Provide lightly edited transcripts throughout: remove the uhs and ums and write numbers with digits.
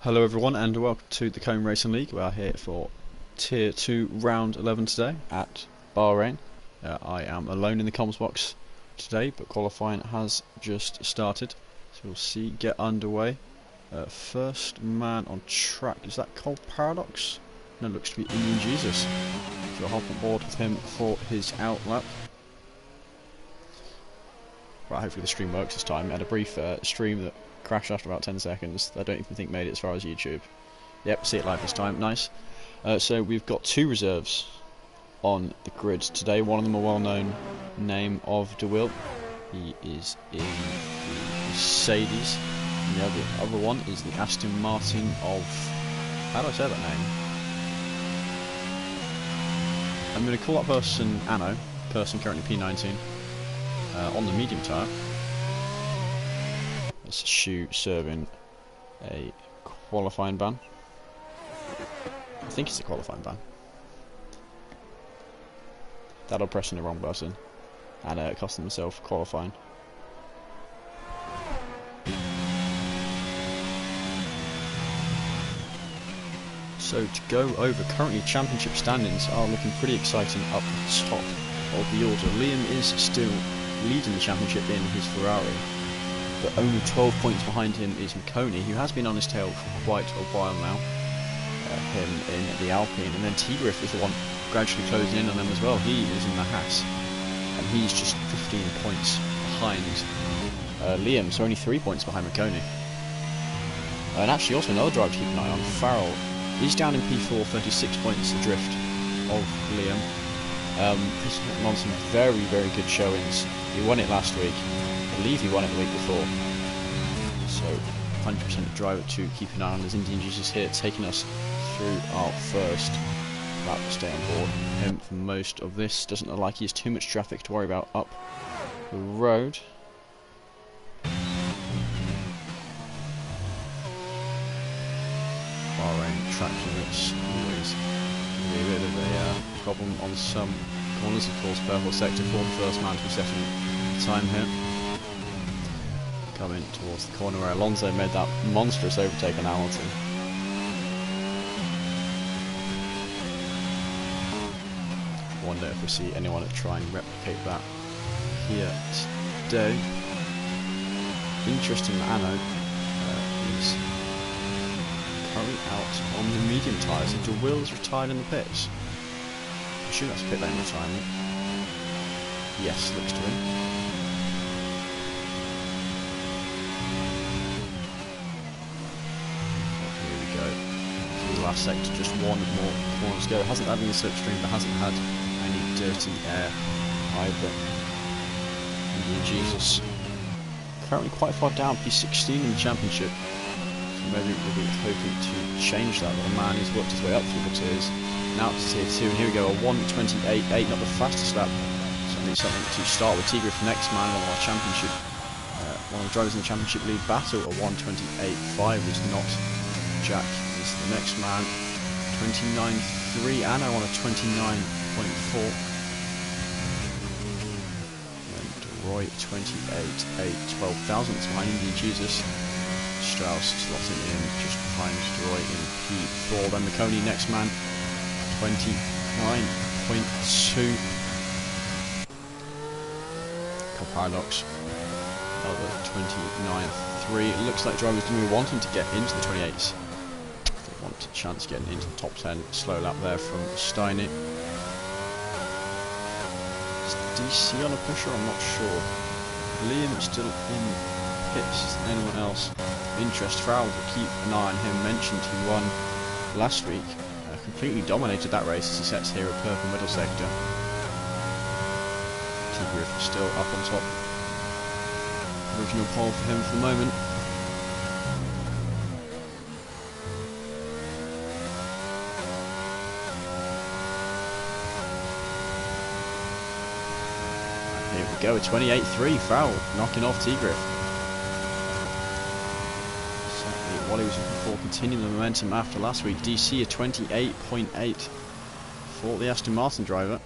Hello everyone and welcome to the Cone Racing League. We are here for Tier 2 Round 11 today at Bahrain. I am alone in the comms box today, but qualifying has just started. So we'll see, get underway. First man on track, is that Cole Paradox? No, looks to be Indian Jesus. So I'll hop on board with him for his outlap. Right, hopefully the stream works this time. I had a brief stream that crashed after about 10 seconds. I don't even think made it as far as YouTube. Yep, see it live this time. Nice. So we've got two reserves on the grid today. One of them a well-known name of DeWitt. He is in the Mercedes. And the other one is the Aston Martin of... how do I say that name? I'm going to call that person Anno. Person currently P19. On the medium tyre. That's a shoe serving a qualifying ban. I think it's a qualifying ban. That'll pressing the wrong button and costing himself qualifying. So to go over, currently championship standings are looking pretty exciting up the top of the order. Liam is still leading the championship in his Ferrari, but only 12 points behind him is McConey, who has been on his tail for quite a while now. Him in the Alpine, and then Tigriff is the one gradually closing in on them as well. He is in the Haas, and he's just 15 points behind Liam, so only 3 points behind McConey. And actually also another driver to keep an eye on, Farrell. He's down in P4, 36 points adrift of Liam. He's on some very, very good showings. He won it last week. I believe he won it the week before. So, 100% a driver to keep an eye on as Indian Jesus here, taking us through our first lap to stay on board him for most of this. Doesn't look like he has too much traffic to worry about up the road. Bahrain track limits always be a bit of a problem on some corners. Of course, purple sector for the first man to be setting time here. Coming towards the corner where Alonso made that monstrous overtake on Hamilton. Wonder if we see anyone try and replicate that here today. Interesting that Anno is currently out on the medium tyres. If the wheels retired in the pits, I assume that's pit lane retirement. Yes, looks to him. Here we go. Through the last sector, just one more corner to go. Hasn't had any slipstream, but hasn't had any dirty air either. Indian Jesus. Currently quite far down, P16 in the championship. So maybe we'll be hoping to change that. But the man who's worked his way up through the tiers. Now to tier 2, and here we go, a 1:28.8, not the fastest lap. Certainly something to start with. Tigriff next man, one of our championship, one of the drivers in the championship lead battle, a 1:28.5 is not Jack, is the next man. 29.3, Anna on a 29.4. And Roy 28.8, 12 thousandths behind Indian Jesus. Strauss slotting in just behind Roy in P4. Then McConey next man, 29.2. Paradox, another 29.3. It looks like drivers do wanting to get into the 28s. They want a chance of getting into the top 10. Slow lap there from Steiny. Is DC on a pusher? I'm not sure. Liam is still in pits. Anyone else of interest? Farrell will keep an eye on him. Mentioned he won last week. Completely dominated that race as he sets here at purple middle sector. Tigriff still up on top. Original pole for him for the moment. Here we go, a 28.3. Farrell knocking off Tigriff. Certainly what he was looking for, continuing the momentum after last week. DC a 28.8 for the Aston Martin driver.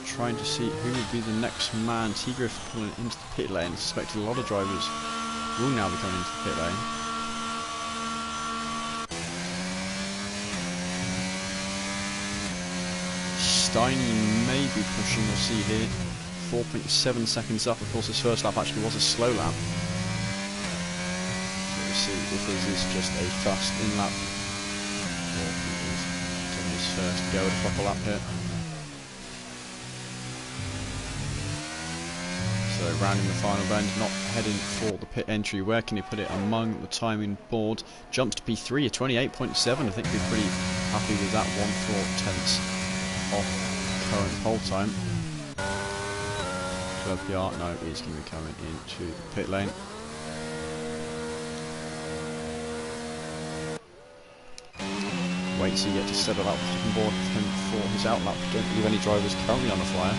Trying to see who would be the next man. Tigriff pulling into the pit lane. I suspect a lot of drivers will now be coming into the pit lane. Steiny may be pushing, we'll see here. 4.7 seconds up. Of course, his first lap actually was a slow lap. So we'll see if this is just a fast in-lap, or if he is doing his first go at a proper lap here. So rounding the final bend, not heading for the pit entry. Where can he put it among the timing board? Jumps to P3 at 28.7. I think we're pretty happy with that. 1/4 off current pole time. PR, no, he's going to be coming into the pit lane. Waits yet to settle up on board with him for his outlap. Don't believe any drivers currently on the flyer.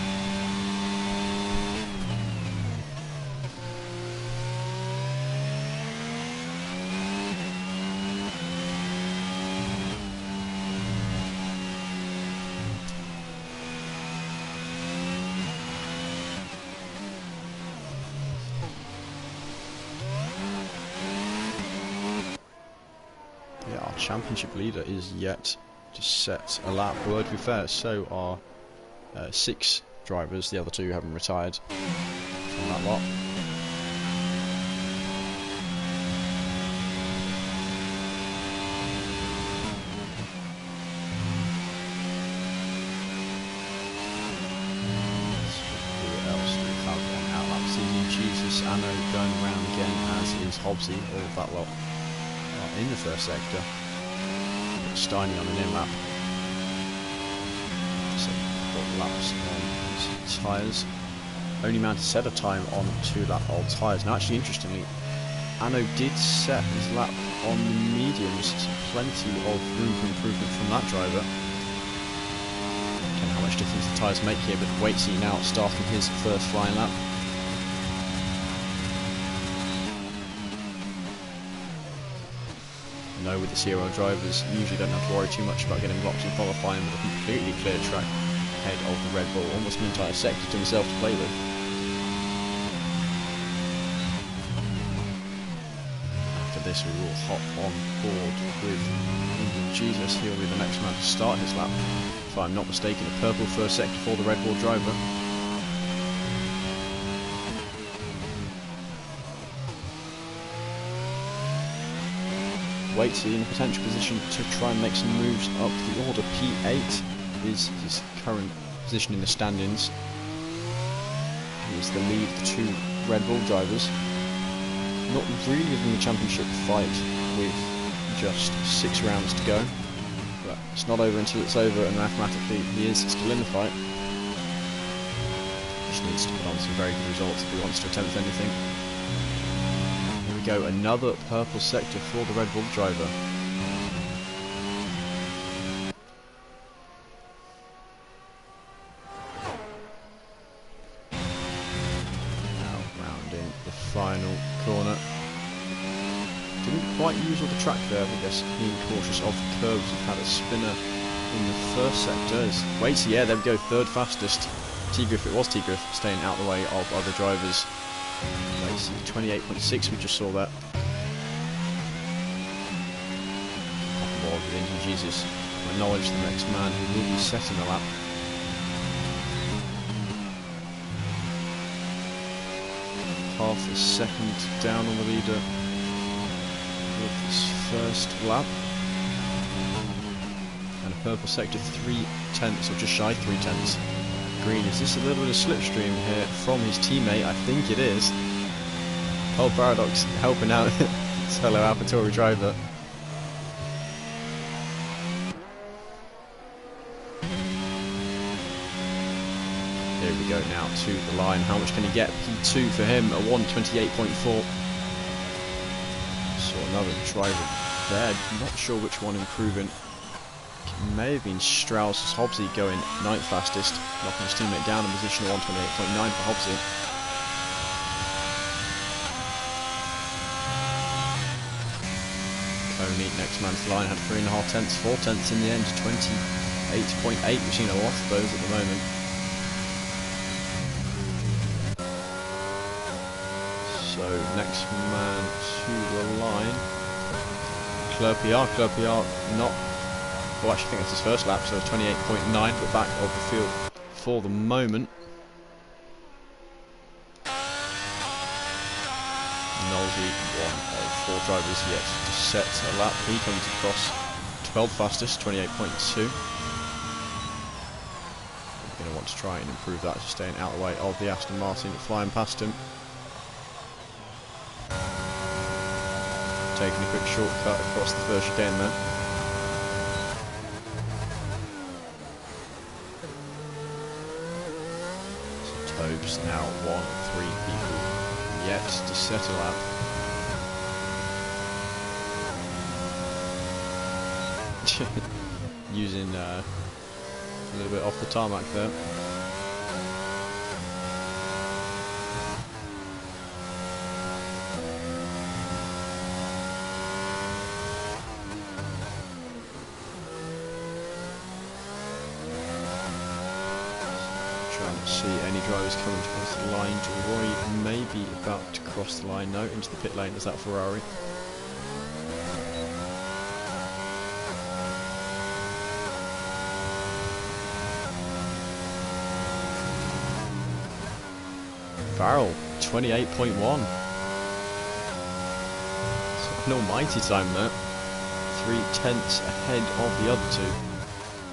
Our championship leader is yet to set a lap. Word be fair, so are 6 drivers, the other 2 haven't retired from that lot. Who else do we have on our lap? CD Jesus, Anno going around again, as is Hobbsy, all of that lot in the first sector. Steiny on an in-lap. So 4 laps on his tyres. Only man to set a time on 2-lap-old tyres. Now actually interestingly, Anno did set his lap on the mediums, so plenty of room for improvement from that driver. Don't know how much difference the tyres make here, but Waitsy now starting his first flying lap. No, with the CRL drivers, usually don't have to worry too much about getting blocked in qualifying, with a completely clear track ahead of the Red Bull, almost an entire sector to himself to play with. After this, we will hop on board with Jesus. He'll be the next man to start his lap. If I'm not mistaken, a purple first sector for the Red Bull driver. Waitsy in a potential position to try and make some moves up the order. P8 is his current position in the standings. He is the lead of the 2 Red Bull drivers. Not really in the championship fight with just 6 rounds to go, but it's not over until it's over, and mathematically he is still in the fight. Just needs to put on some very good results if he wants to attempt anything. Go another purple sector for the Red Bull driver. Now rounding the final corner. Didn't quite use all the track there, I guess being cautious of the curves. We've had a spinner in the first sector. Waitsy, yeah, there we go, 3rd fastest. T-Griff, it was T-Griff, staying out of the way of other drivers. 28.6, we just saw that. Off board with Indian Jesus. Acknowledge the next man who will be setting the lap. Half a second down on the leader with his first lap. And a purple sector 3/10, or just shy 3/10. Green, is this a little bit of slipstream here from his teammate? I think it is. Whole Paradox helping out his fellow AlphaTauri driver. Here we go now to the line. How much can he get? P2 for him, a 1:28.4. So another driver there. Not sure which one improving. It may have been Strauss' Hobbsy going 9th fastest, knocking his teammate down in position of 1:28.9 for Hobbsy. Coney, next man to the line, had 3.5 tenths, 4 tenths in the end, 28.8. We've seen a lot of those at the moment. So next man to the line, Claire PR not Well, actually, I think that's his first lap, so 28.9, but back of the field for the moment. Nolsey, one of 4 drivers yet to set a lap. He comes across 12th fastest, 28.2. We're going to want to try and improve that, just staying out of the way of the Aston Martin flying past him. Taking a quick shortcut across the first chicane there. So Tobes now 1 of 3 people yet to set a lap. Using a little bit off the tarmac there. Trying to see any drivers coming across the line. Roy may be about to cross the line now into the pit lane. Is that Ferrari? Farrell, 28.1. An almighty time there. 3/10 ahead of the other two.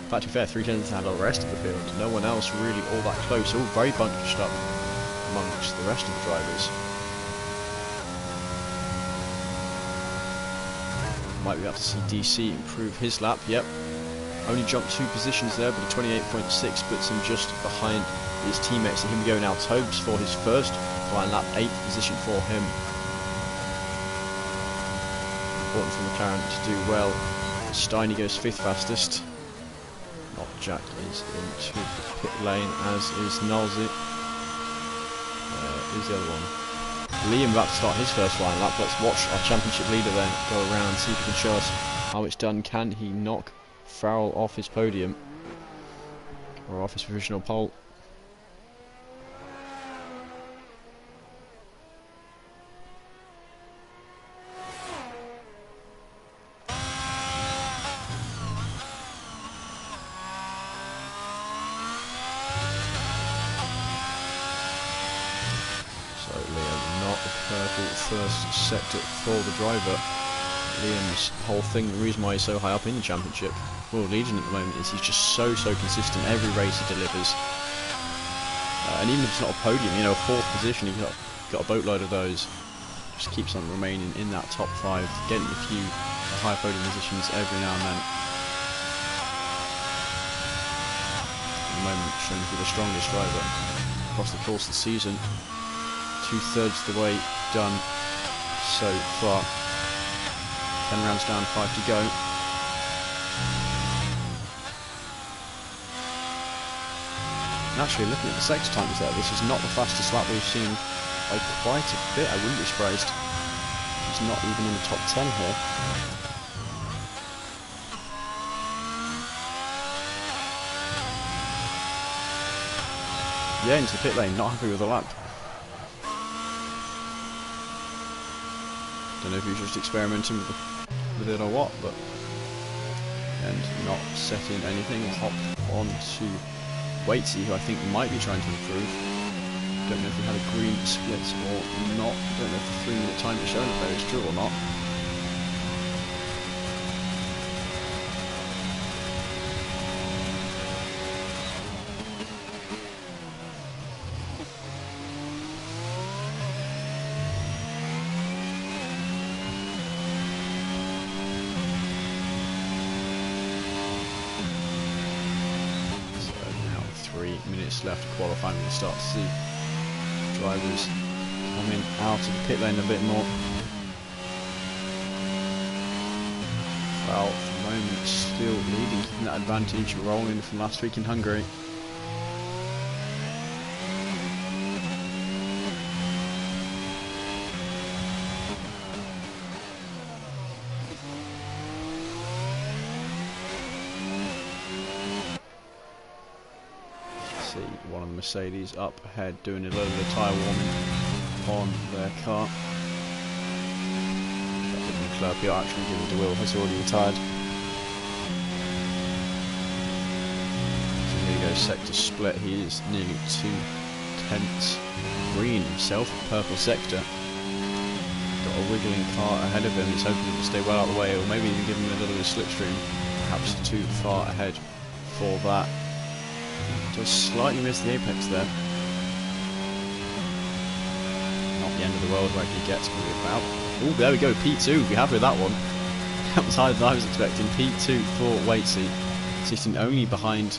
In fact, to be fair, 3/10 ahead of the rest of the field. No one else really all that close. All very bunched up amongst the rest of the drivers. Might be able to see DC improve his lap. Yep. Only jumped 2 positions there, but a 28.6 puts him just behind his teammates. So here we go now. Tobes for his first flying lap, 8th position for him. Important for McLaren to do well. Steiny goes 5th fastest. Not Jack is into the pit lane, as is Nolsey. Who's the other one? Liam about to start his first flying lap. Let's watch our championship leader then go around and see if he can show us how it's done. Can he knock Farrell off his podium or off his provisional pole? So Liam, not a purple first sector for the driver. Liam's whole thing, the reason why he's so high up in the championship, well, leading at the moment, is he's just so consistent. Every race he delivers, and even if it's not a podium, you know, a 4th position, he's got a boatload of those. Just keeps on remaining in that top 5, getting a few high podium positions every now and then. At the moment, showing to be the strongest driver across the course of the season. 2/3 of the way done so far. 10 rounds down, 5 to go. And actually, looking at the sector times there, this is not the fastest lap we've seen by quite a bit. I wouldn't be surprised. He's not even in the top 10 here. Yeah, into the pit lane, not happy with the lap. Don't know if he was just experimenting with it or what, but and not setting anything. Hop on to Waitsy, who I think might be trying to improve. Don't know if he had a green split or not. Don't know if the 3-minute time is shown if that is true or not. Left to qualify, we start to see drivers coming out of the pit lane a bit more. Well, for the moment, still leading, keeping that advantage, rolling from last week in Hungary. One of the Mercedes up ahead doing a little bit of tyre warming on their car. Leclerc actually giving the wheel, has already retired. yellow sector split. He is nearly 2/10 green himself, purple sector. Got a wiggling car ahead of him. He's hoping to stay well out of the way, or maybe even give him a little bit of slipstream. Perhaps too far ahead for that. Just slightly missed the apex there. Not the end of the world where he gets about. Oh, there we go, P2. Be happy with that one. That was higher than I was expecting. P2 for Waitsy, sitting only behind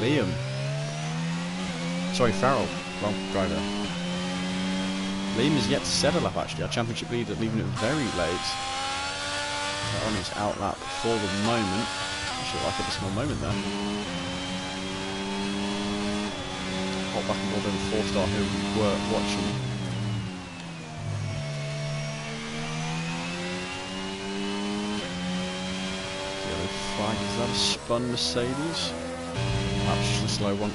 Liam. Sorry, Farrell. Wrong driver. Liam is yet to set a lap actually. Our championship leader leaving it very late. On his outlap for the moment. Actually, like at a small moment there. Hot back and forth over 4-star who we were watching. Yellow flag, is that a spun Mercedes? Perhaps just a slow one.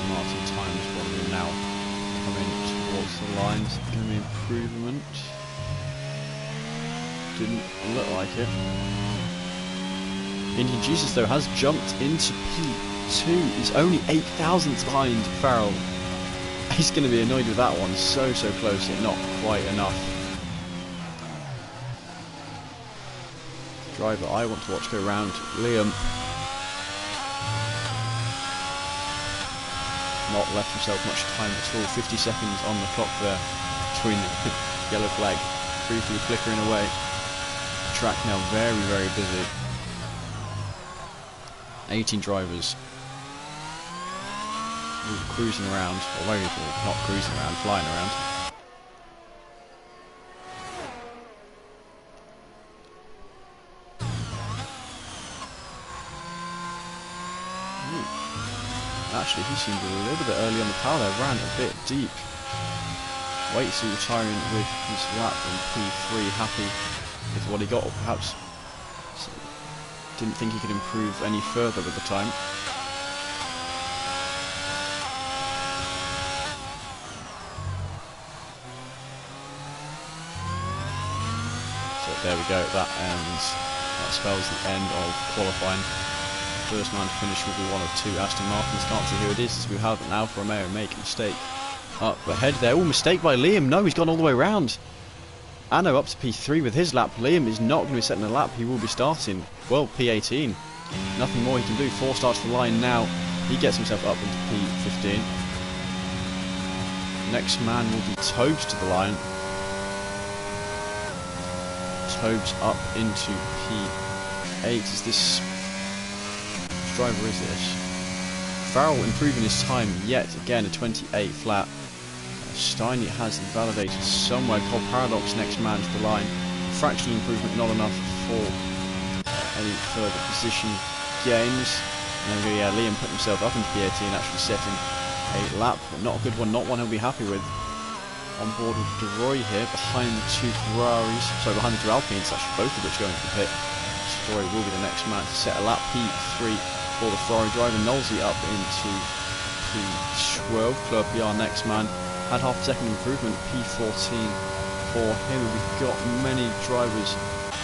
Martin times what will now coming towards the lines. Going to be improvement. Didn't look like it. Indian Jesus though has jumped into P2. He's only 8 thousandths behind Farrell. He's going to be annoyed with that one. So close, yet not quite enough. Driver I want to watch go round, Liam. Not left himself much time at all. 50 seconds on the clock there between the yellow flag briefly flickering away. The track now very busy. 18 drivers cruising around, or not cruising around, flying around. Actually, he seemed a little bit early on the power there, ran a bit deep. Waitsy retiring with his lap in P3, happy with what he got, or perhaps didn't think he could improve any further with the time. So there we go, that ends, that spells the end of qualifying. First man to finish will be one of two Aston Martins. Can't see who it is as we have Alfa Romeo make a mistake up ahead there. Oh, mistake by Liam. No, he's gone all the way round. Anno up to P3 with his lap. Liam is not going to be setting a lap. He will be starting, well, P18. Nothing more he can do. 4 starts to the line now. He gets himself up into P15. Next man will be Tobes to the line. Tobes up into P8. Is this... driver is this? Farrell improving his time yet again, a 28 flat. Steiny has invalidated somewhere. Cold Paradox next man to the line. Fractional improvement not enough for any further position gains. And then yeah, Liam put himself up into P18, actually setting a lap, but not a good one, not one he'll be happy with. On board with De Roy here, behind the two Ferraris, sorry, behind the two Alpines, actually both of which going to the pit. De Roy will be the next man to set a lap. P3 for the Ferrari driver. Nolsey up into P12. Club PR next man. Had half a second improvement. P14 for him. We've got many drivers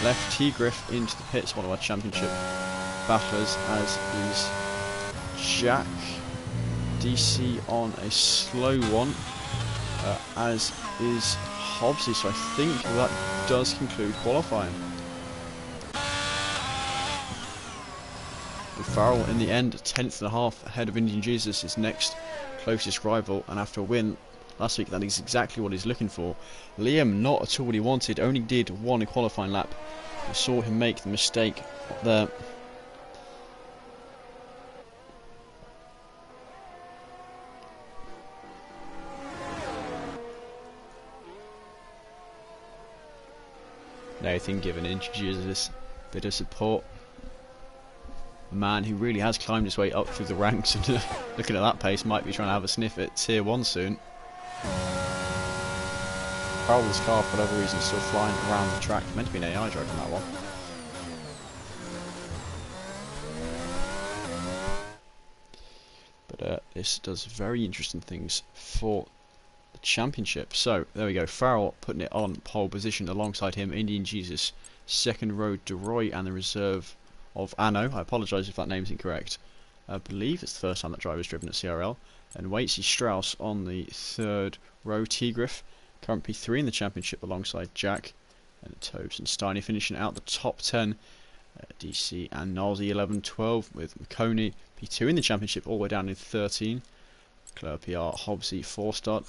left. T-Griff into the pits, one of our championship battlers, as is Jack. DC on a slow one, as is Hobbsy. So I think that does conclude qualifying. With Farrell in the end, 10th and a half ahead of Indian Jesus, his next closest rival, and after a win last week, that is exactly what he's looking for. Liam, not at all what he wanted, only did one qualifying lap. We saw him make the mistake there. Nathan given introduces a bit of support. A man who really has climbed his way up through the ranks and looking at that pace might be trying to have a sniff at Tier 1 soon. Farrell's car, for whatever reason, is still flying around the track. Meant to be an AI driving that one. But this does very interesting things for the championship. So there we go, Farrell putting it on pole position, alongside him Indian Jesus, second row DeRoy, and the reserve of Anno. I apologise if that name's incorrect. I believe it's the first time that driver's driven at CRL. And Waitsy Strauss on the third row, Tigriff, current P3 in the championship alongside Jack, and Tobes and Steiny finishing out the top 10. DC and Nolsey 11-12 with McConey P2 in the championship all the way down in 13. Claire PR Hobbsy 4-start.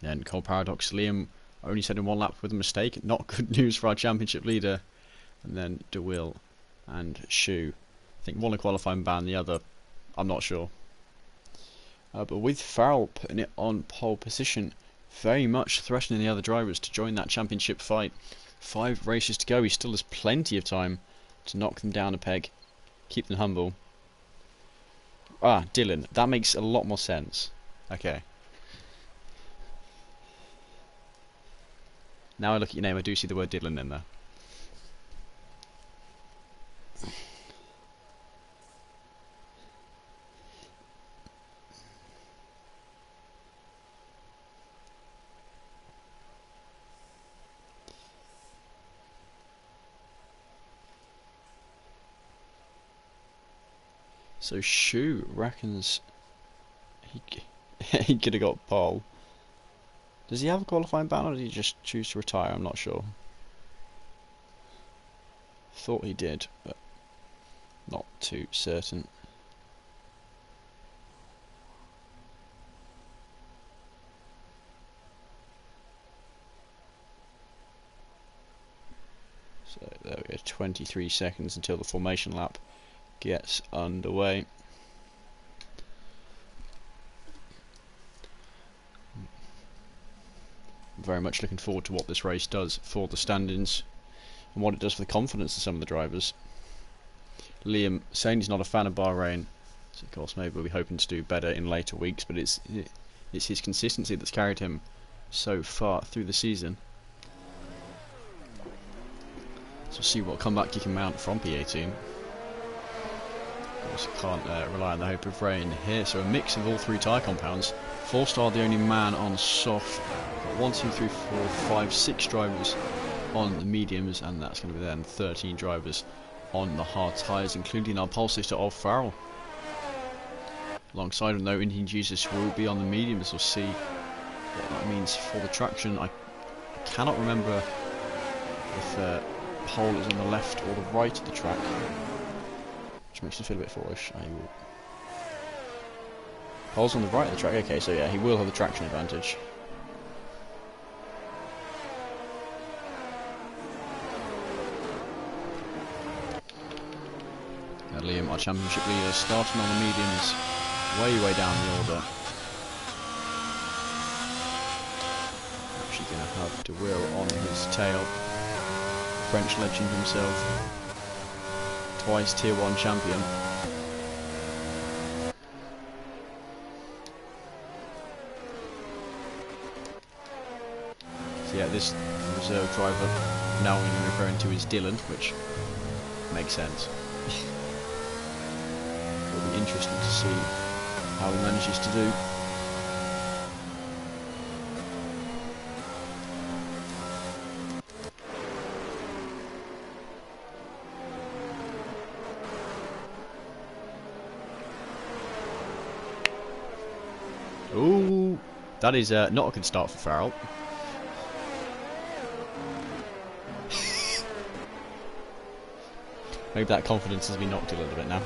Then Cole Paradox Liam only set in one lap with a mistake. Not good news for our championship leader. And then DeWill and Shu. I think one a qualifying ban, the other I'm not sure. But with Farrell putting it on pole position, very much threatening the other drivers to join that championship fight. 5 races to go, he still has plenty of time to knock them down a peg, keep them humble. Ah, Dylan, that makes a lot more sense. Okay. Now I look at your name, I do see the word Dylan in there. So Shu reckons he could have got pole. Does he have a qualifying ban, or did he just choose to retire? I'm not sure. Thought he did, but not too certain. So there we go, 23 seconds until the formation lap gets underway. I'm very much looking forward to what this race does for the stand-ins and what it does for the confidence of some of the drivers. Liam saying he's not a fan of Bahrain, so of course maybe we'll be hoping to do better in later weeks, but it's his consistency that's carried him so far through the season. So we'll see what comeback he can mount from P18. Of course, can't rely on the hope of rain here, so a mix of all 3 tyre compounds. 4-star the only man on soft. Got 1, 2, 3, 4, 5, 6 drivers on the mediums, and that's going to be then 13 drivers on the hard tyres, including our pole sister of Farrell. Alongside him though, Indian Jesus will be on the mediums. We'll see what that means for the traction. I cannot remember if pole is on the left or the right of the track, which makes me feel a bit foolish. Pole's on the right of the track, okay, so yeah, he will have the traction advantage. Now Liam, our championship leader, starting on the mediums, way down the order. Actually going to have DeWill on his tail. French legend himself. Twice Tier 1 champion. So yeah, this reserve driver now I'm going to be referring to as Dylan, which makes sense. It'll be interesting to see how he manages to do. Ooh, that is not a good start for Farrell. Maybe that confidence has been knocked a little bit now.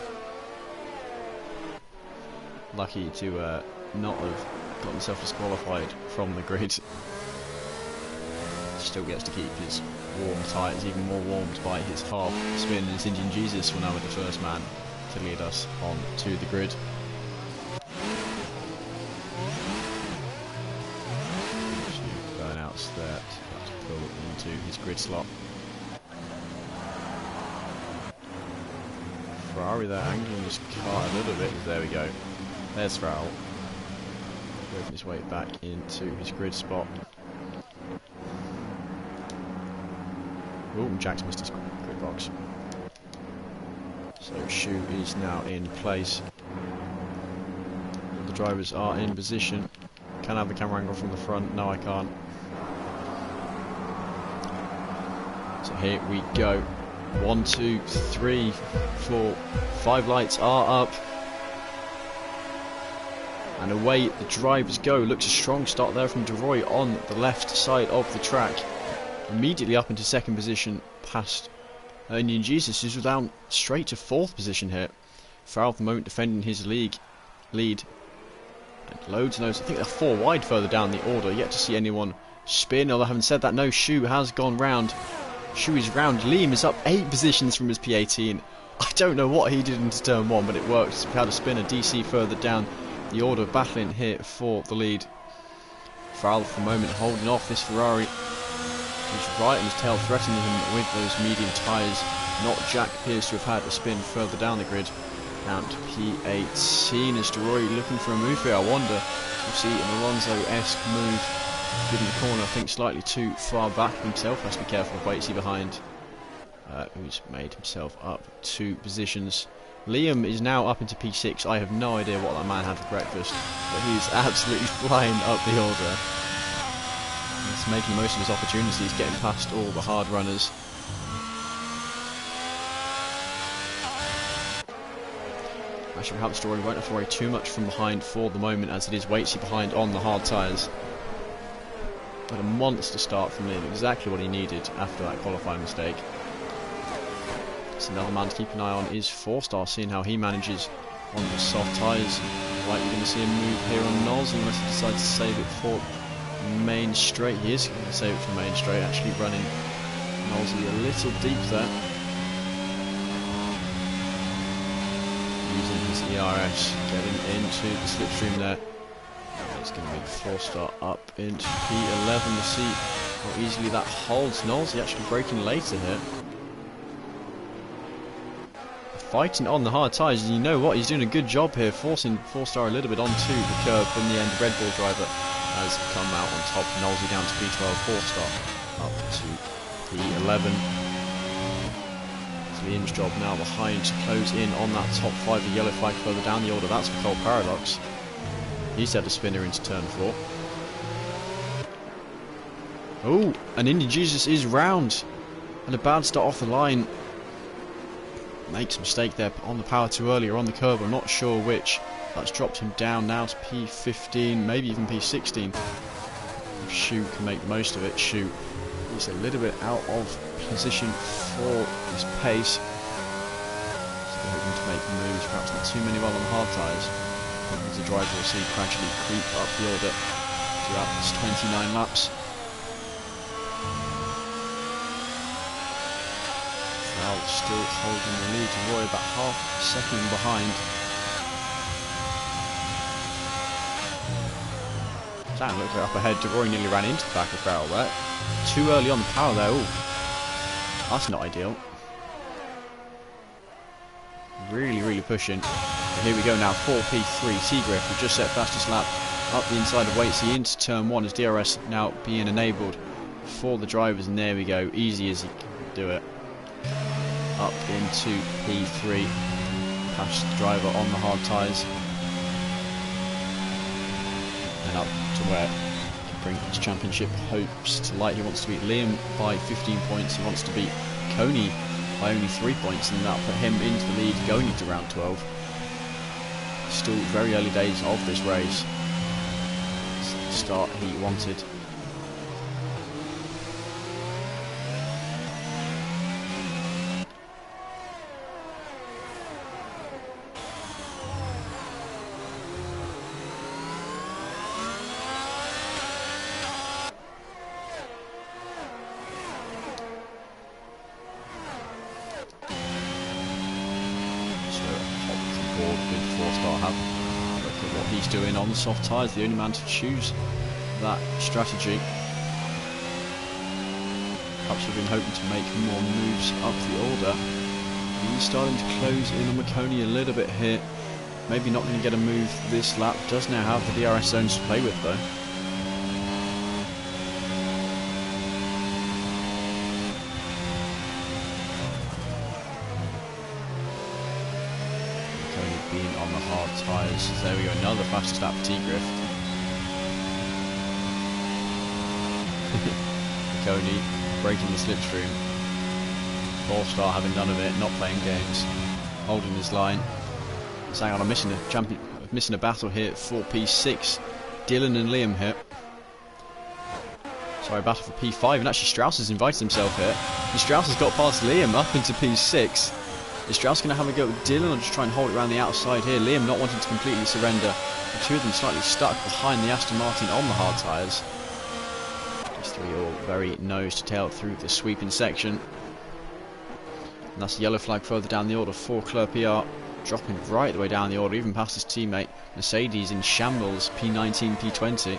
Lucky to not have got himself disqualified from the grid. Still gets to keep his warm tyres, even more warmed by his half spin, as Indian Jesus will now be the first man to lead us on to the grid. Burnouts there to pull into his grid slot. Ferrari there angling his car a little bit. There we go. There's Farrell. Working his way back into his grid spot. Oh, Jack's missed his grid box. So Shu is now in place. All the drivers are in position. Can I have the camera angle from the front? No, I can't. So here we go. 1, 2, 3, 4, 5 lights are up. And away the drivers go. Looks a strong start there from DeRoy on the left side of the track. Immediately up into second position past Indian Jesus, who's down straight to fourth position here. Farrell at the moment defending his lead. And loads and loads. I think they're 4 wide further down the order. Yet to see anyone spin. Although having said that, no, Shu has gone round. Shu is round. Liam is up 8 positions from his P18. I don't know what he did into turn 1, but it worked. We had a spinner. DC further down the order, battling here for the lead. Farrell for the moment holding off this Ferrari. He's right in his tail, threatening him with those medium tyres. Not Jack appears to have had a spin further down the grid. Down to P18 as DeRoy looking for a move here. I wonder if we'll see an Alonso-esque move. Given the corner, I think slightly too far back himself. Has to be careful of Waitsy behind. Who's made himself up 2 positions. Liam is now up into P6. I have no idea what that man had for breakfast, but he's absolutely flying up the order. He's making the most of his opportunities, getting past all the hard runners. Actually, perhaps DeRoy won't have to worry too much from behind for the moment, as it is Waitsy behind on the hard tyres. But a monster start from Liam, exactly what he needed after that qualifying mistake. So another man to keep an eye on is 4-star, seeing how he manages on the soft tyres. Likely going to see him move here on Noz, unless he decides to save it for main straight. He is going to save it for main straight, actually running Nolsey a little deep there. Using his ERS, getting into the slipstream there. It's going to make 4-star up into P11 to see how easily that holds. Nolsey actually braking later here. Fighting on the hard tyres, and you know what, he's doing a good job here, forcing 4-star a little bit onto the curb. From the end, Red Bull driver has come out on top. Nolsey down to P12, 4-star up to P11. It's Liam's job now behind to close in on that top 5. The yellow flag further down the order, that's for Cole Paradox. He's had a spinner into turn 4. Oh, and Indian Jesus is round, and a bad start off the line. Makes a mistake there on the power too early or on the curve, I'm not sure which. That's dropped him down now to P15, maybe even P16. If Shu can make the most of it. Shu is a little bit out of position for his pace. Still hoping to make moves, perhaps not too many while on hard tyres. As the driver will see gradually creep up the order throughout this 29 laps. Still holding the lead, DeRoy about half a second behind. Damn, looks like up ahead, DeRoy nearly ran into the back of Farrell there. Too early on the power there, ooh. That's not ideal. Really pushing. But here we go now, 4P3, Seagriff will just set fastest lap up the inside of Waitsy into turn 1 as DRS now being enabled for the drivers, and there we go, easy as he can do it. Up into P3, past the driver on the hard tyres, and up to where he can bring his championship hopes to light. He wants to beat Liam by 15 points, he wants to beat Coney by only 3 points, and that'll put him into the lead going into round 12. Still very early days of this race. It's the start he wanted. Doing on the soft tyres, the only man to choose that strategy. Perhaps we've been hoping to make more moves up the order. He's starting to close in on McConey a little bit here. Maybe not going to get a move this lap. Does now have the DRS zones to play with though. Being on the hard tyres. There we go, another fastest lap for T-Griff. McConey breaking the slipstream. 4-star having none of it, not playing games, holding his line. Saying on, I'm missing a battle here for P6. Dylan and Liam here. Sorry, battle for P5, and actually Strauss has invited himself here. And Strauss has got past Liam up into P6. Is Strauss going to have a go at Dylan or just try and hold it around the outside here? Liam not wanting to completely surrender. The two of them slightly stuck behind the Aston Martin on the hard tyres. These three all very nose to tail through the sweeping section. And that's the yellow flag further down the order for Leclerc PR. Dropping right the way down the order, even past his teammate. Mercedes in shambles, P19, P20.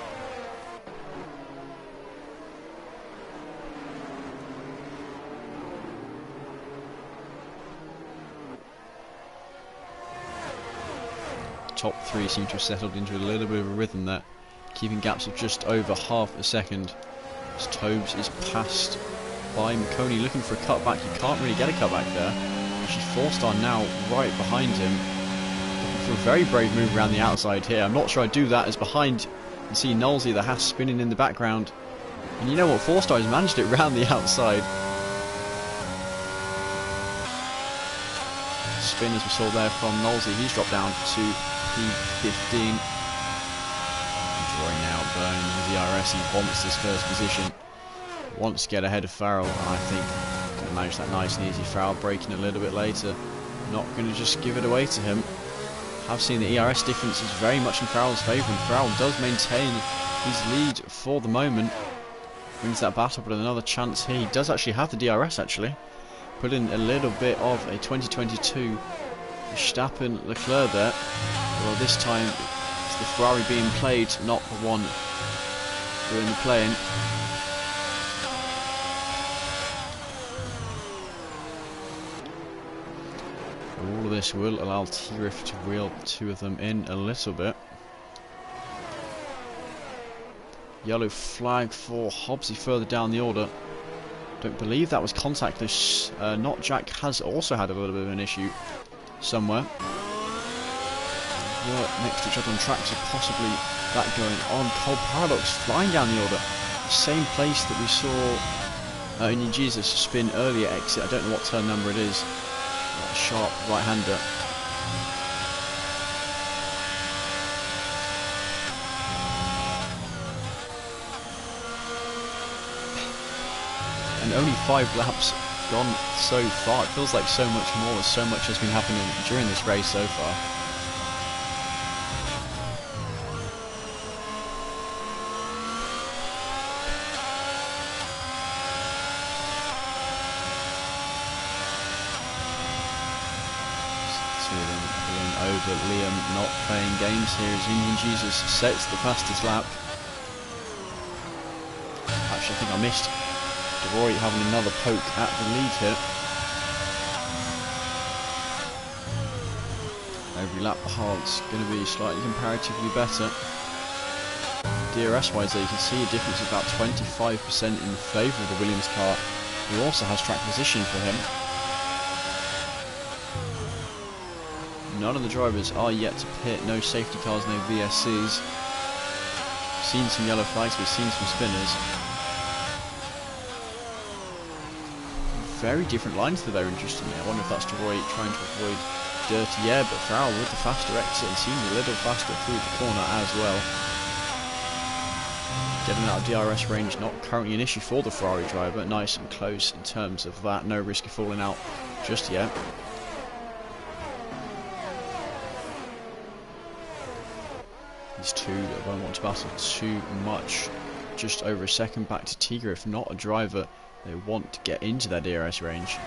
Top three seem to have settled into a little bit of a rhythm there, keeping gaps of just over half a second. As Tobes is passed by McConey, looking for a cutback. You can't really get a cutback there. Actually, 4-star now right behind him, looking for a very brave move around the outside here. I'm not sure I'd do that, as behind you can see Knowlesy, the Haas spinning in the background. And you know what, 4-star has managed it round the outside. Spin, as we saw there from Knowlesy, he's dropped down to P15. Drawing now, burning the DRS. He wants this first position, wants to get ahead of Farrell, and I think going to manage that nice and easy. Farrell breaking a little bit later, not going to just give it away to him. I've seen the ERS difference is very much in Farrell's favour, and Farrell does maintain his lead for the moment. Wins that battle, but another chance here. He does actually have the DRS actually. Put in a little bit of a 2022 Verstappen Leclerc there. Well, this time it's the Ferrari being played, not the one doing the playing. All of this will allow T-Riff to reel two of them in a little bit. Yellow flag for Hobbsy further down the order. Don't believe that was contactless. Not Jack has also had a little bit of an issue somewhere. Work next to each other on track, so possibly that going on. Cold Paradox flying down the order. The same place that we saw in Jesus spin earlier exit. I don't know what turn number it is. That sharp right-hander. And only 5 laps gone so far. It feels like so much more, as so much has been happening during this race so far. Over Liam not playing games here as Indian Jesus sets the fastest lap. Actually, I think I missed Roy having another poke at the lead here. Every lap behind going to be slightly comparatively better. DRS wise there, you can see a difference of about 25% in favour of the Williams car, who also has track position for him. None of the drivers are yet to pit, no safety cars, no VSCs. Seen some yellow flags, we've seen some spinners. Very different lines there, interestingly. I wonder if that's Roy trying to avoid dirty air, but Farrell with the faster exit and seemed a little faster through the corner as well. Getting out of DRS range, not currently an issue for the Ferrari driver. Nice and close in terms of that, no risk of falling out just yet. These two that won't want to battle too much. Just over a second back to Tigra. If not a driver, they want to get into their DRS range.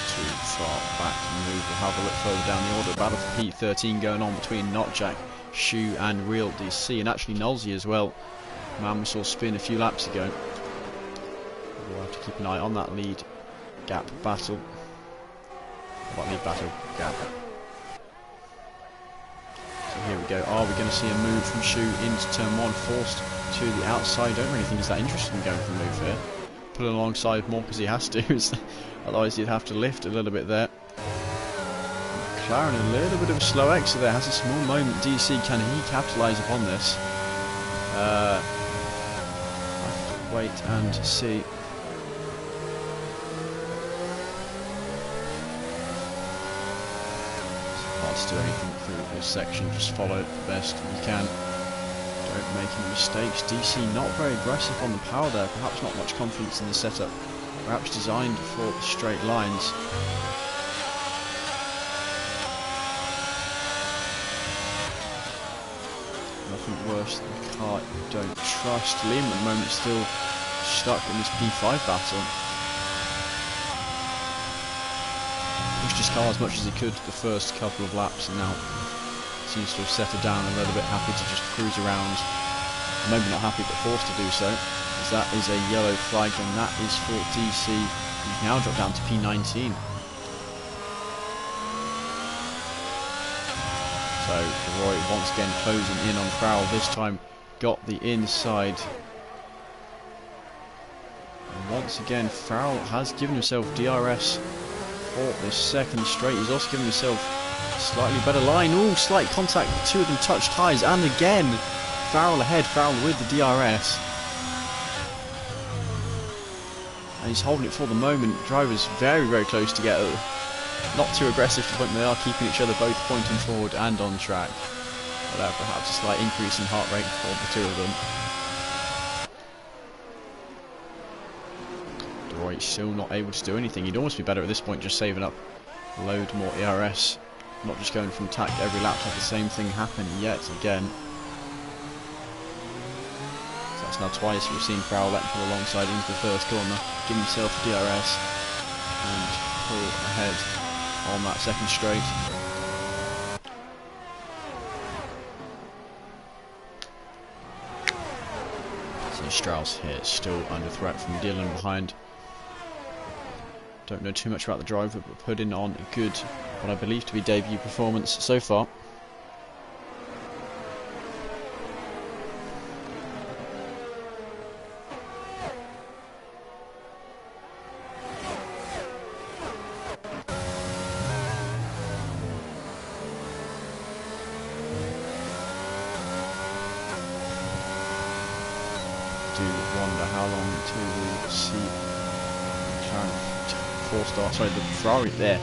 Too far back move. We'll have a look further down the order. Battle for P13 going on between Not Jack, Shu and Real DC, and actually Knowlesy as well. Man we saw spin a few laps ago. We'll have to keep an eye on that lead gap battle. What lead battle gap? So here we go. Are we going to see a move from Shu into turn 1, forced to the outside? Don't really think he's that interested in going for a move here. pulling alongside more because he has to. Otherwise he'd have to lift a little bit there. McLaren a little bit of a slow exit there, has a small moment. DC, can he capitalise upon this? I have to wait and see. To do anything through this section, just follow it the best you can. Don't make any mistakes. DC not very aggressive on the power there, perhaps not much confidence in the setup, perhaps designed for the straight lines. Nothing worse than a car you don't trust. Liam at the moment still stuck in this P5 battle. His car as much as he could the first couple of laps, and now seems to have settled down a little bit, happy to just cruise around. Maybe not happy, but forced to do so, as that is a yellow flag, and that is for DC. He's now dropped down to P19. So Roy once again closing in on Crowell, this time got the inside. And once again Farrell has given himself DRS for this second straight. He's also given himself a slightly better line. Ooh, slight contact, two of them touch tyres, and again Farrell ahead, Farrell with the DRS. And he's holding it for the moment. Drivers very, very close together. Not too aggressive to the point where they are keeping each other both pointing forward and on track. But perhaps a slight increase in heart rate for the two of them. Still not able to do anything. He'd almost be better at this point just saving up a load more ERS, not just going from attack every lap to have the same thing happen yet again. So that's now twice we've seen Crowell let pull alongside into the first corner, give himself DRS and pull ahead on that second straight. So Strauss here still under threat from Dylan behind. Don't know too much about the driver, but putting on a good, what I believe to be debut performance so far. Do wonder how long until we see the Ferrari there.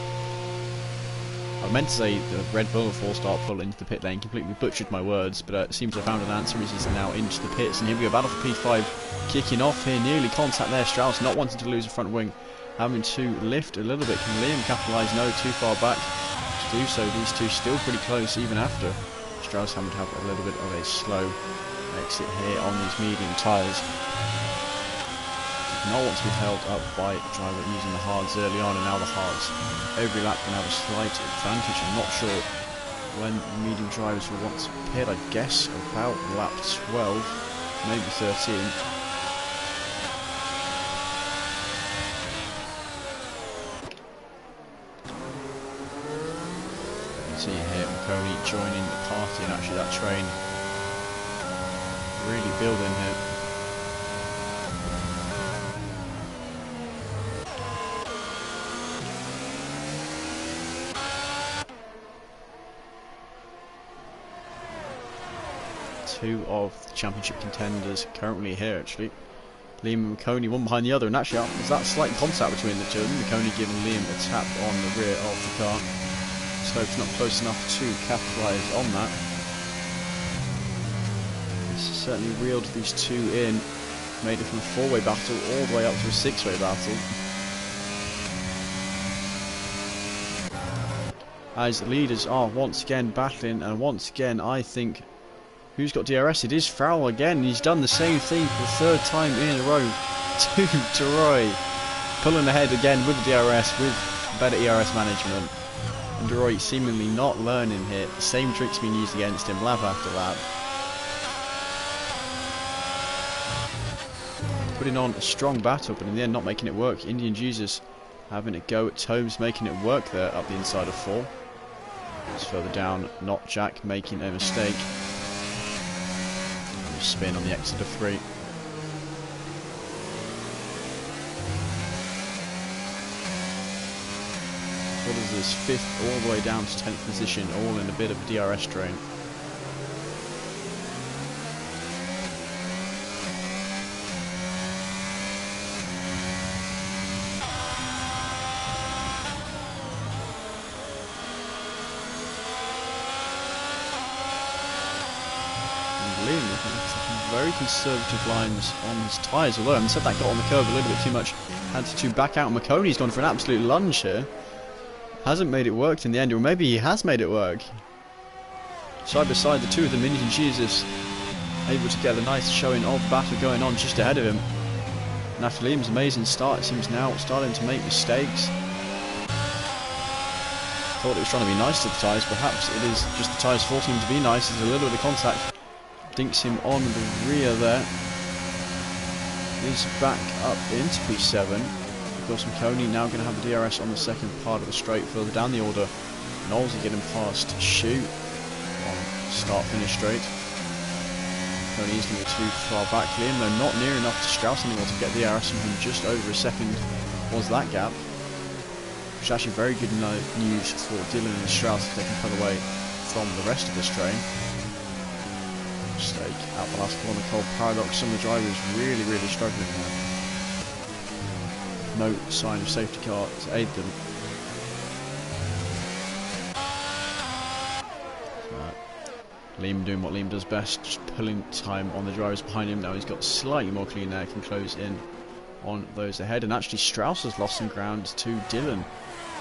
I meant to say the Red Bull four-star pull into the pit lane, completely butchered my words, but it seems I found an answer. He's now into the pits, and here we go, battle for P5 kicking off here, nearly contact there. Strauss not wanting to lose a front wing, having to lift a little bit. Can Liam capitalise? No, too far back to do so. These two still pretty close even after Strauss having to have a little bit of a slow exit here on these medium tyres. Not want to be held up by a driver using the hards early on, and now the hards every lap can have a slight advantage. I'm not sure when medium drivers will want to pit. I guess about lap 12, maybe 13. You can see here McConey joining the party, and actually that train really building here. Two of the championship contenders currently here, actually. Liam and McConey, one behind the other, and actually there's that slight contact between the two of them. McConey giving Liam a tap on the rear of the car. Slope's not close enough to capitalise on that. This certainly reeled these two in, made it from a four-way battle all the way up to a six-way battle. As the leaders are once again battling, and once again I think who's got DRS? It is Farrell again. He's done the same thing for the third time in a row to Roy. Pulling ahead again with the DRS, with better ERS management. And Roy seemingly not learning here. The same tricks being used against him lap after lap. Putting on a strong battle, but in the end not making it work. Indian Jesus having a go at Tomes, making it work there up the inside of 4. Just further down, not Jack making a mistake. Spin on the exit of 3. ridiculous 5th all the way down to 10th position, all in a bit of a DRS drain. Very conservative lines on his tyres, although I said that got on the curb a little bit too much. Had to back out. McConey's gone for an absolute lunge here. Hasn't made it work in the end, or maybe he has made it work. Side by side, the two of them, Minnie and Jesus, able to get a nice showing of battle going on just ahead of him. And after Liam's amazing start, it seems now starting to make mistakes. Thought it was trying to be nice to the tyres, perhaps it is just the tyres forcing him to be nice. There's a little bit of contact. Dinks him on the rear there. Is back up into P7. Of course, McConey now going to have the DRS on the second part of the straight further down the order. Knowles are getting past Shoot on start-finish straight. McConey is going to be too far back. Liam, though, not near enough to Strauss anymore to get the DRS from him. Just over a second was that gap. Which is actually very good news for Dylan and Strauss if they can pull away from the rest of this train. Mistake out the last corner, Cold Paradox. Some of the drivers really struggling there. No sign of safety car to aid them. Liam doing what Liam does best, just pulling time on the drivers behind him. Now he's got slightly more clean air, can close in on those ahead. And actually Strauss has lost some ground to Dylan.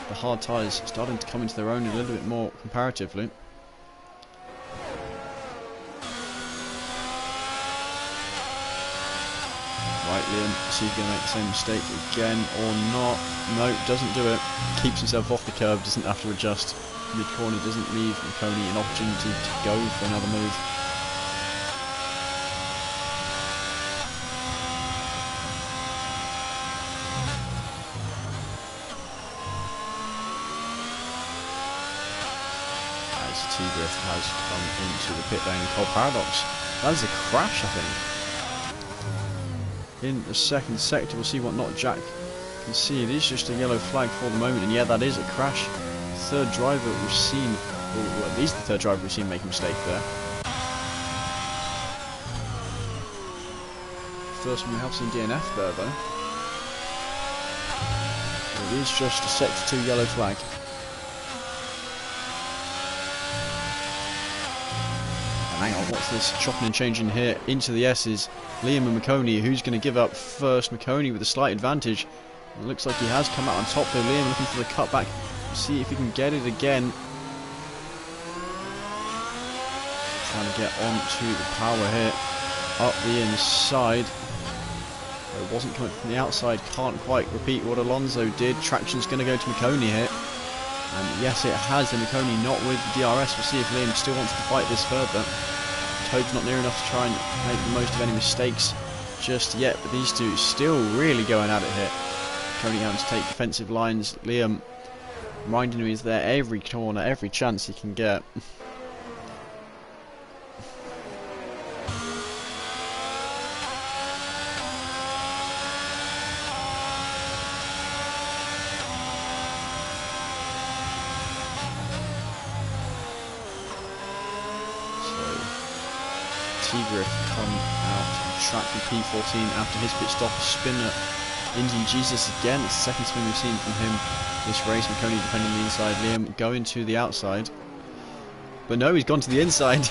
The hard tyres starting to come into their own a little bit more comparatively. Right, Liam, see if he's going to make the same mistake again or not. No, doesn't do it. Keeps himself off the curb, doesn't have to adjust. Mid-corner doesn't leave McConey an opportunity to go for another move. As T-Griff has come into the pit lane, Cold Paradox. That is a crash, I think. In the second sector, we'll see what not Jack can see. It is just a yellow flag for the moment, and yeah, that is a crash. Third driver we've seen, or at least the third driver we've seen make a mistake there. First one we have seen DNF there, though. It is just a sector 2 yellow flag. Hang on, what's this chopping and changing here into the S's? Liam and McConey, who's going to give up first? McConey with a slight advantage. It looks like he has come out on top though. Liam looking for the cutback. See if he can get it again. Trying to get onto the power here. Up the inside. It wasn't coming from the outside. Can't quite repeat what Alonso did. Traction's going to go to McConey here. And yes, it has, and McConey not with the DRS. We'll see if Liam still wants to fight this further. Toad's not near enough to try and make the most of any mistakes just yet, but these two still really going at it here. McConey having to take defensive lines. Liam reminding him he's there every corner, every chance he can get. T-Griff come out on track from P14 after his pit stop. Spinner, Indian Jesus again. It's the second spin we've seen from him this race. McConey defending the inside, Liam going to the outside. But no, he's gone to the inside.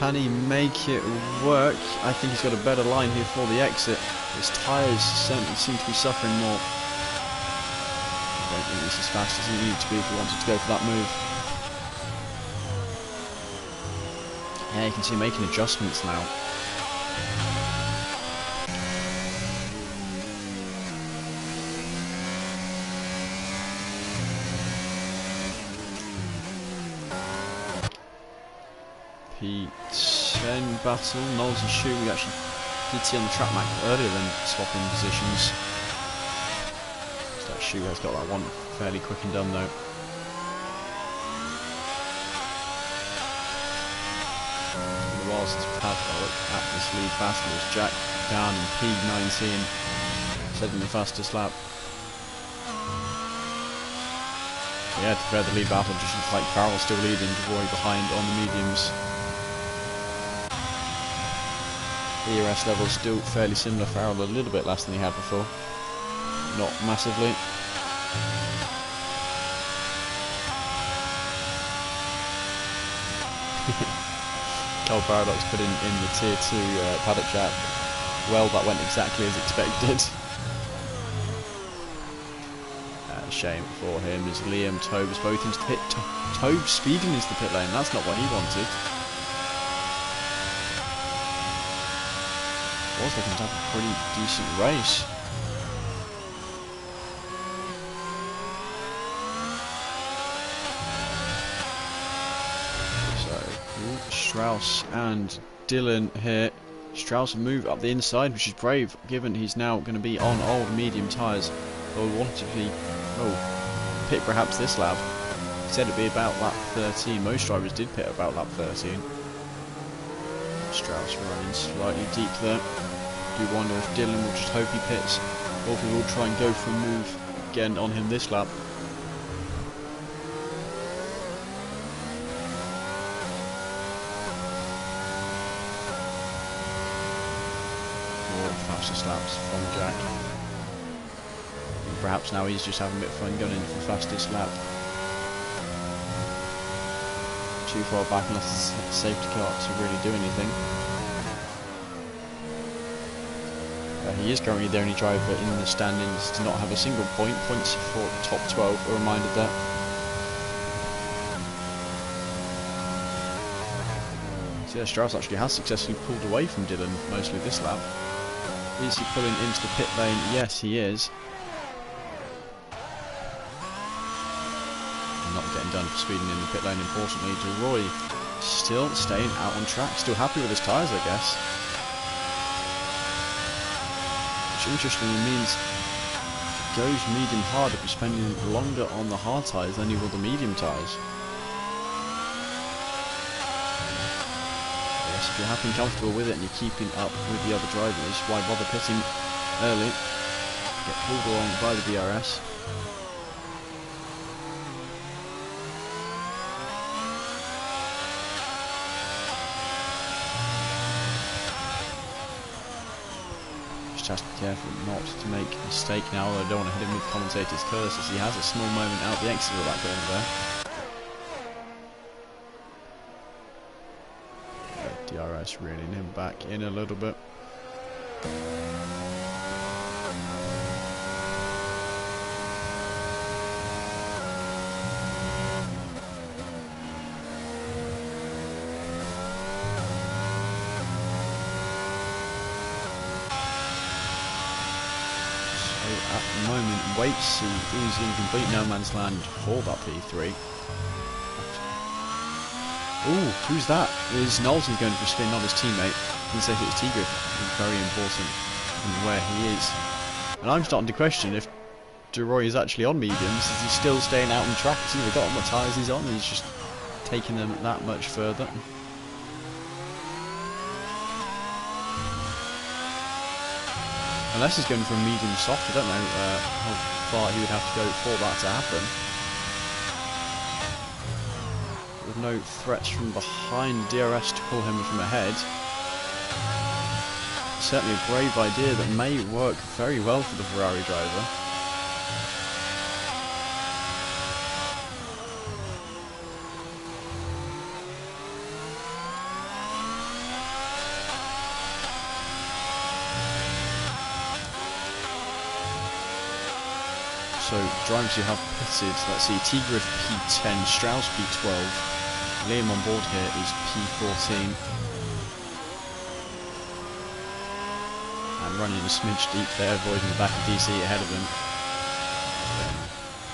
Can he make it work? I think he's got a better line here for the exit. His tyres certainly seem to be suffering more. I don't think this is as fast as he needed to be if he wanted to go for that move. Yeah, you can see him making adjustments now. P10 battle, Knowles and Shu, we actually did see on the track map earlier than swapping positions. So that Shu has got that one fairly quick and done though. Whilst we've had a look at this lead battle as Jack down in P19, setting the fastest lap. Yeah, to fair the lead battle, just like Farrell still leading, Roy behind on the mediums. The ERS level still fairly similar. Farrell a little bit less than he had before, not massively. Cold Paradox put in the tier 2 paddock chat. Well, that went exactly as expected. Shame for him as Liam, Tobes both into the pit. Tobes speeding into the pit lane, that's not what he wanted. Was looking to have a pretty decent race. So, Strauss and Dylan here. Strauss move up the inside, which is brave, given he's now going to be on old medium tyres. Or wanted to be, pit perhaps this lap. He said it'd be about lap 13. Most drivers did pit about lap 13. Strauss running slightly deep there. Do wonder if Dylan will just hope he pits, or if he will try and go for a move again on him this lap. More fastest laps from Jack. Perhaps now he's just having a bit of fun going in for the fastest lap. Too far back unless it's a safety car to really do anything. He is currently the only driver in the standings to not have a single point. Points for the top 12 are reminded that. So yeah, Strauss actually has successfully pulled away from Dylan mostly this lap. Is he pulling into the pit lane? Yes, he is. Not getting done for speeding in the pit lane, importantly. DeRoy still staying out on track, still happy with his tyres, I guess. Which interestingly means he goes medium harder but spending longer on the hard tyres than he will the medium tyres. Yes, if you're happy and comfortable with it and you're keeping up with the other drivers, why bother pitting early? Get pulled along by the DRS. Has to be careful not to make a mistake now, although I don't want to hit him with commentator's curse as he has a small moment out the exit of that corner there. DRS reeling him back in a little bit. At the moment, Waits is in complete no man's land for that P3. Ooh, who's that? Is Knowlton's going for a spin, not his teammate. Didn't say if it was Tigriff. He's very important in where he is. And I'm starting to question if DeRoy is actually on mediums. Is he still staying out on track? He's either got on what tyres he's on, he's just taking them that much further. Unless he's going for a medium soft, I don't know how far he would have to go for that to happen. With no threats from behind, DRS to pull him from ahead. Certainly a brave idea that may work very well for the Ferrari driver. So, drivers who have pitted, let's see, Tigriff P10, Strauss P12, Liam on board here is P14. And running a smidge deep there, avoiding the back of DC ahead of him.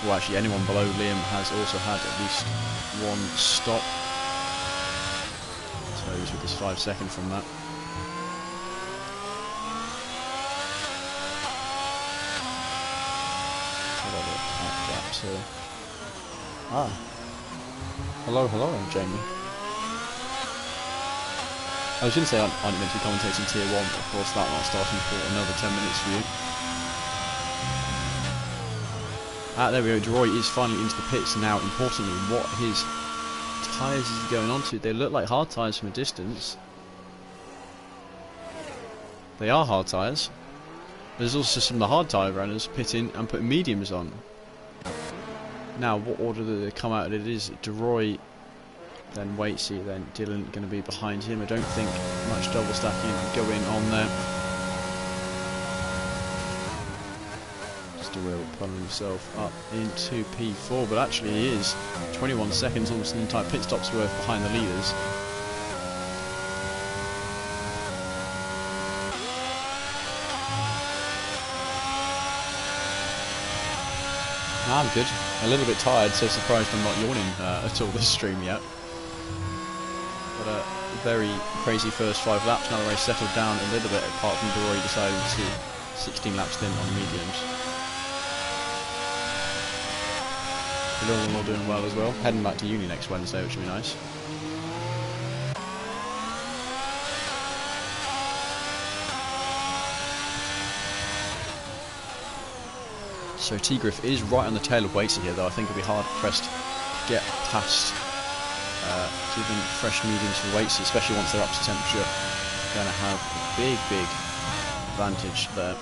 Well, actually, anyone below Liam has also had at least one stop. So, he's with his 5 seconds from that. Hello, I'm Jamie. I was going to say aren't you meant to be commentating tier 1, but of course that not starting for another 10 minutes for you. There we go, Droy is finally into the pits now. Importantly, what his tyres is he going on to? They look like hard tyres from a distance. They are hard tyres. There's also some of the hard tyre runners pitting and putting mediums on. Now, what order do they come out? It is Droy, then Waitsy, then Dylan going to be behind him. I don't think much double stacking going on there. Will pulling himself up into P4, but actually he is 21 seconds, almost an entire pit stop's worth behind the leaders. I'm good. A little bit tired, so surprised I'm not yawning at all this stream yet. But a very crazy first 5 laps. Now the race settled down a little bit, apart from Dory deciding to 16 laps in on the mediums. All doing well as well. Heading back to uni next Wednesday, which will be nice. So T-Griff is right on the tail of Waitsy here, though I think it'll be hard pressed to get past giving fresh mediums for Waitsy, especially once they're up to temperature. Going to have a big advantage there.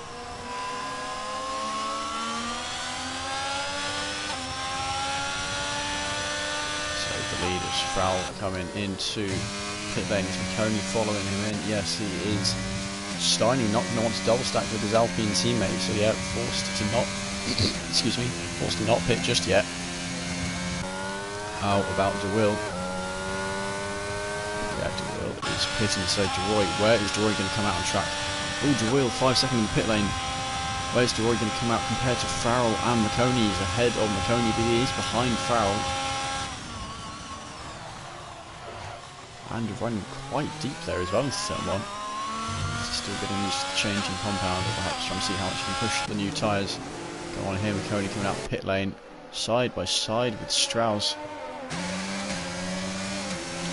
Leaders, Frowell coming into pit lane. Is McConey following him in? Yes, he is. Steiny not going to want to double stack with his Alpine teammate, so yeah, forced to not excuse me, forced to not pit just yet. How about DeWill? Yeah, DeWill is pitting, so Droy, where is Droy going to come out on track? Oh, DeWill 5 seconds in the pit lane. Where's Droy going to come out compared to Farrell and McConey? He's ahead of McConey, but he is behind Farrell. And running quite deep there as well into turn 1. Still getting used to the changing compound, or perhaps trying to see how much he can push the new tyres. Go on here, McConey coming out the pit lane, side by side with Strauss.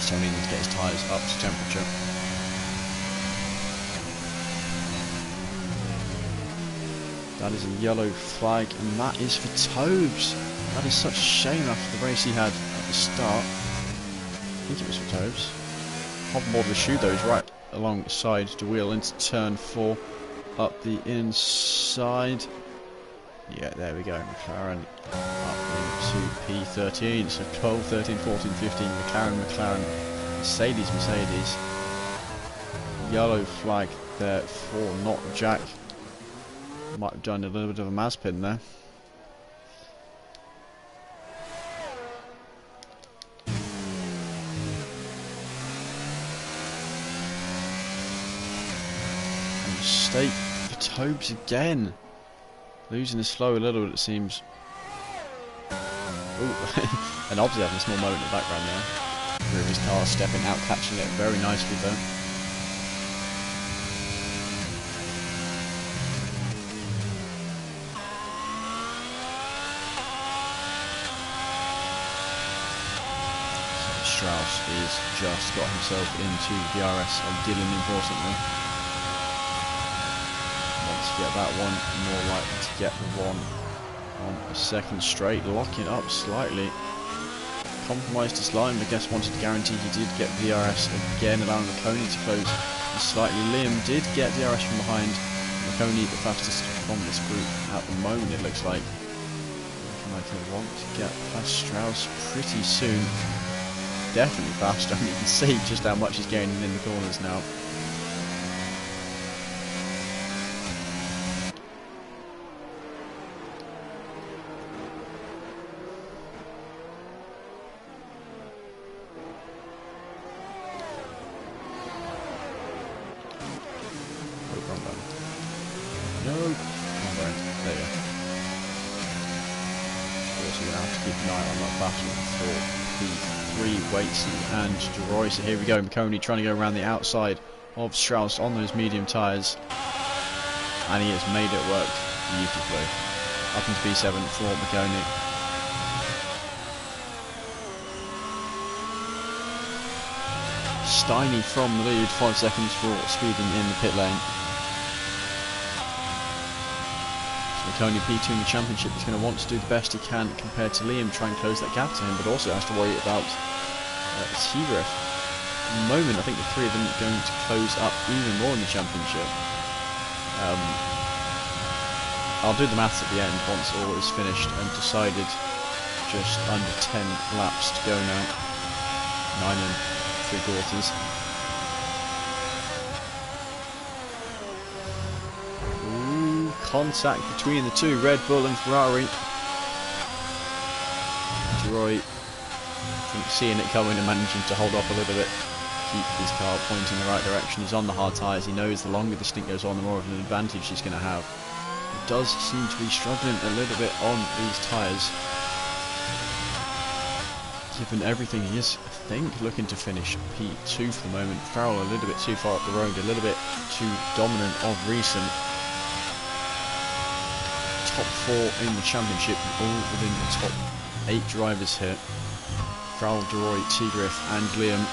Still needing to get his tyres up to temperature. That is a yellow flag, and that is for Tobes. That is such a shame after the race he had at the start. I think it was for Tobes. Hoverboard the shoe though is right alongside the wheel into turn 4, up the inside. Yeah, there we go. McLaren up into P13. So 12, 13, 14, 15. McLaren, Mercedes. Yellow flag there for not Jack. Might have done a little bit of a Mazpin there. Mistake for Tobes again. Losing his flow a little bit, it seems. Ooh. And obviously having a small moment in the background there. Rear of his car stepping out, catching it very nicely there. So Strauss is just got himself into the DRS of Dylan, importantly. Get that one, more likely to get the one on a second straight, locking up slightly. Compromised his line, but I guess wanted to guarantee he did get DRS again, allowing McConey to close slightly. Liam did get DRS from behind. McConey the fastest from this group at the moment, it looks like. Looking like he'll want to get past Strauss pretty soon. Definitely faster, and you can see just how much he's gaining in the corners now. And Roy, so here we go, McConey trying to go around the outside of Strauss on those medium tyres, and he has made it work beautifully. Up into P7 for McConey. Steiny from the lead, 5 seconds for speeding in the pit lane. So Only P2 in the championship. He's going to want to do the best he can compared to Liam, try and close that gap to him, but also has to worry about Tigre. At the moment, I think the three of them are going to close up even more in the championship. I'll do the maths at the end once all is finished and decided. Just under 10 laps to go now. 9 3/4. Ooh, contact between the two, Red Bull and Ferrari. Droy, I think, seeing it coming and managing to hold off a little bit, keep his car pointing in the right direction. He's on the hard tyres. He knows the longer the stint goes on, the more of an advantage he's going to have. He does seem to be struggling a little bit on these tyres. Given everything, he is, I think, looking to finish P2 for the moment. Farrell a little bit too far up the road, a little bit too dominant of recent. Top 4 in the championship, all within the top 8 drivers here. Farrell, Droy, Tigriff and Liam.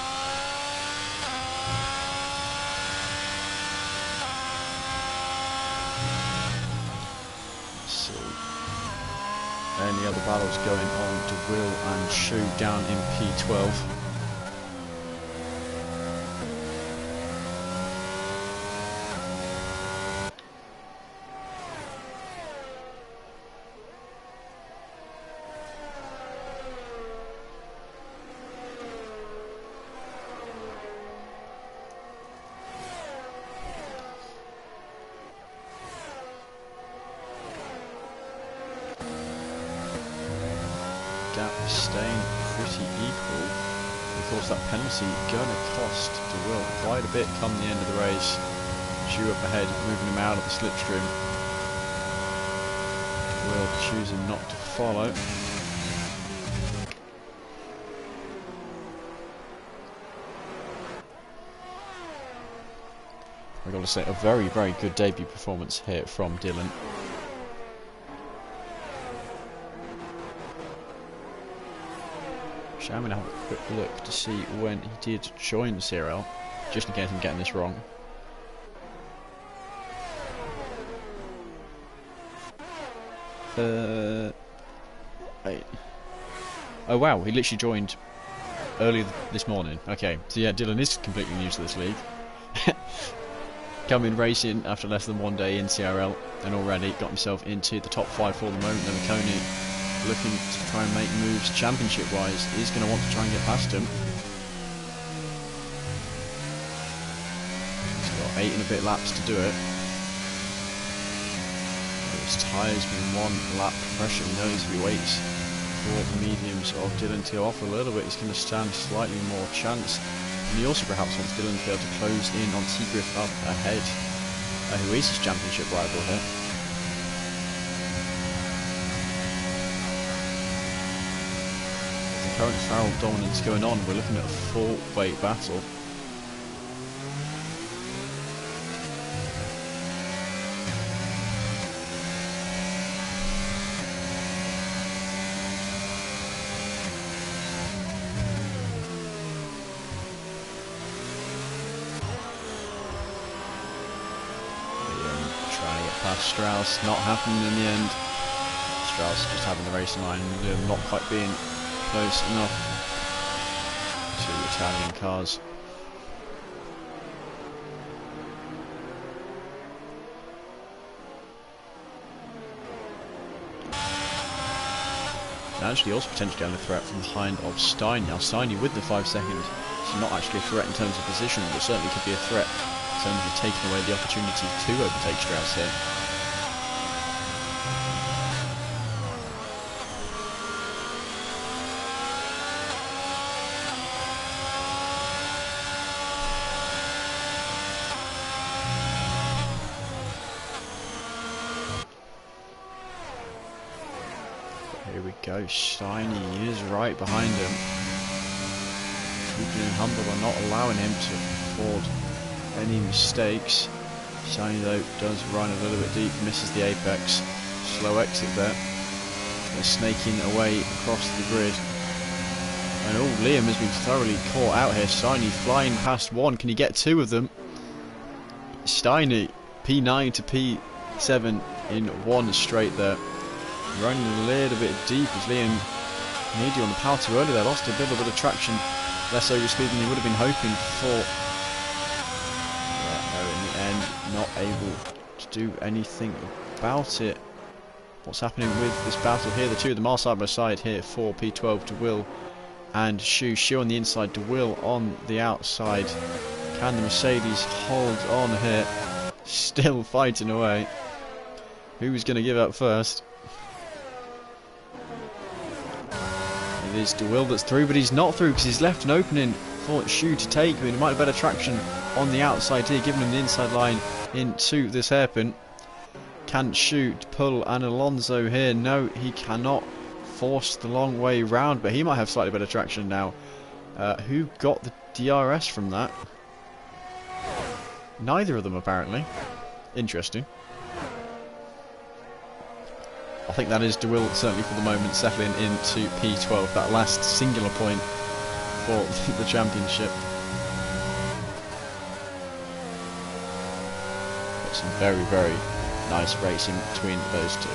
Any other battles going on to Will and Shu down in P12. Gap staying pretty equal. Of course, that penalty gonna cost to Will quite a bit come the end of the race. Shu up ahead, moving him out of the slipstream. Will choosing not to follow. I've got to say, a very, very good debut performance here from Dylan. I'm going to have a quick look to see when he did join the CRL, just in case I'm getting this wrong. Wait. Oh wow, he literally joined earlier this morning. Okay, so yeah, Dylan is completely new to this league. Coming racing after less than 1 day in CRL, and already got himself into the top 5 for the moment. And Makoni, looking to try and make moves championship wise, is going to want to try and get past him. He's got 8 and a bit laps to do it. His tyres being 1 lap pressure. He knows if he waits for the mediums of Dylan to go off a little bit, he's going to stand slightly more chance. And he also perhaps wants Dylan to be able to close in on Tigriff up ahead, who is his championship rival here. Current Farrell dominance going on, we're looking at a full weight battle. Trying to get past Strauss, not happening in the end. Strauss just having the racing line and not quite being close enough to Italian cars. And actually also potentially getting a threat from behind of Stein. Now Steiny with the 5 seconds, so not actually a threat in terms of position, but certainly could be a threat in terms of taking away the opportunity to overtake Strauss here. Here we go, Steiny is right behind him. Keeping him humble and not allowing him to afford any mistakes. Steiny though does run a little bit deep, misses the apex. Slow exit there. They're snaking away across the grid. And oh, Liam has been thoroughly caught out here. Steiny flying past 1, can he get 2 of them? Steiny, P9 to P7 in one straight there. Running a little bit deep as Liam needed on the power too early there. Lost a little bit of traction. Less overspeed than he would have been hoping for. Yeah, no, in the end, not able to do anything about it. What's happening with this battle here? The two of them are side by side here for P12 to Will and Shu. Shu on the inside, to Will on the outside. Can the Mercedes hold on here? Still fighting away. Who's going to give up first? It is de Will that's through, but he's not through because he's left an opening for Shu to take. I mean, he might have better traction on the outside here, giving him the inside line into this hairpin. Can Shu pull an Alonso here? No, he cannot force the long way round, but he might have slightly better traction now. Who got the DRS from that? Neither of them, apparently. Interesting. I think that is de Will, certainly for the moment, settling into P12, that last singular point for the championship. Got some very, very nice racing between those two.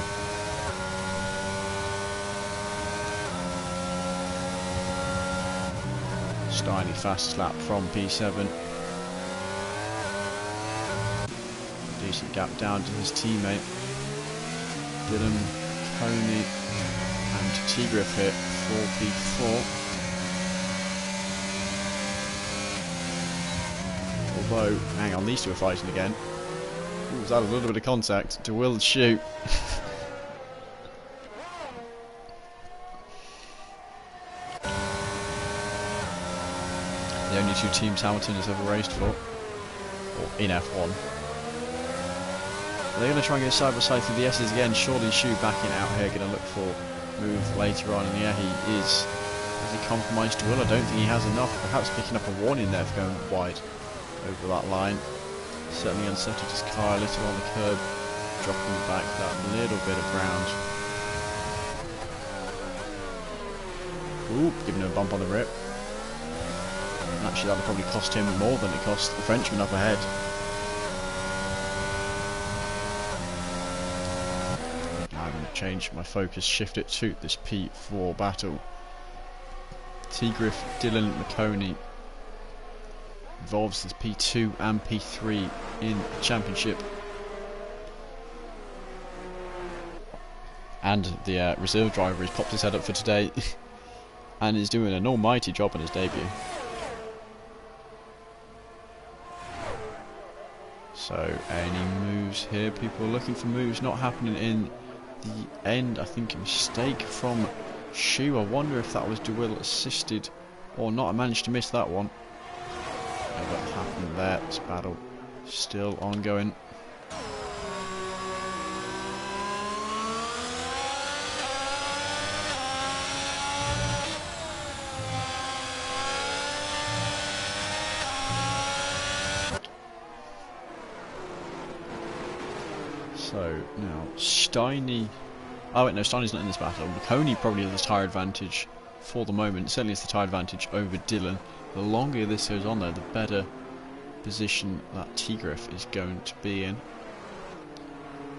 Steiny fast slap from P7. Decent gap down to his teammate. Dylan, Coney and Tigriff here for P4. Although, hang on, these two are fighting again. Ooh, was that a little bit of contact? De Will shoot. The only two teams Hamilton has ever raced for, or in F1. They're going to try and go side by side through the S's again. Surely Shu backing out here, going to look for move later on, and yeah, he is. Has he compromised de Will? I don't think he has enough. Perhaps picking up a warning there for going wide over that line. Certainly unsettled his car a little on the curb, dropping back that little bit of ground. Ooh, giving him a bump on the rip. And actually, that would probably cost him more than it cost the Frenchman up ahead. Now I'm going to change my focus, shift it to this P4 battle. Tigriff, Dylan, McConey. Involves this P2 and P3 in the championship. And the reserve driver has popped his head up for today and is doing an almighty job on his debut. So any moves here? People are looking for moves, not happening in the end. I think a mistake from Shu. I wonder if that was de Will assisted or not. I managed to miss that one. What happened there? This battle still ongoing. So now Steiny. Oh wait, no, Steiny's not in this battle. McConey probably has the tyre advantage for the moment. Certainly has the tyre advantage over Dylan. The longer this goes on though, the better position that Tigriff is going to be in.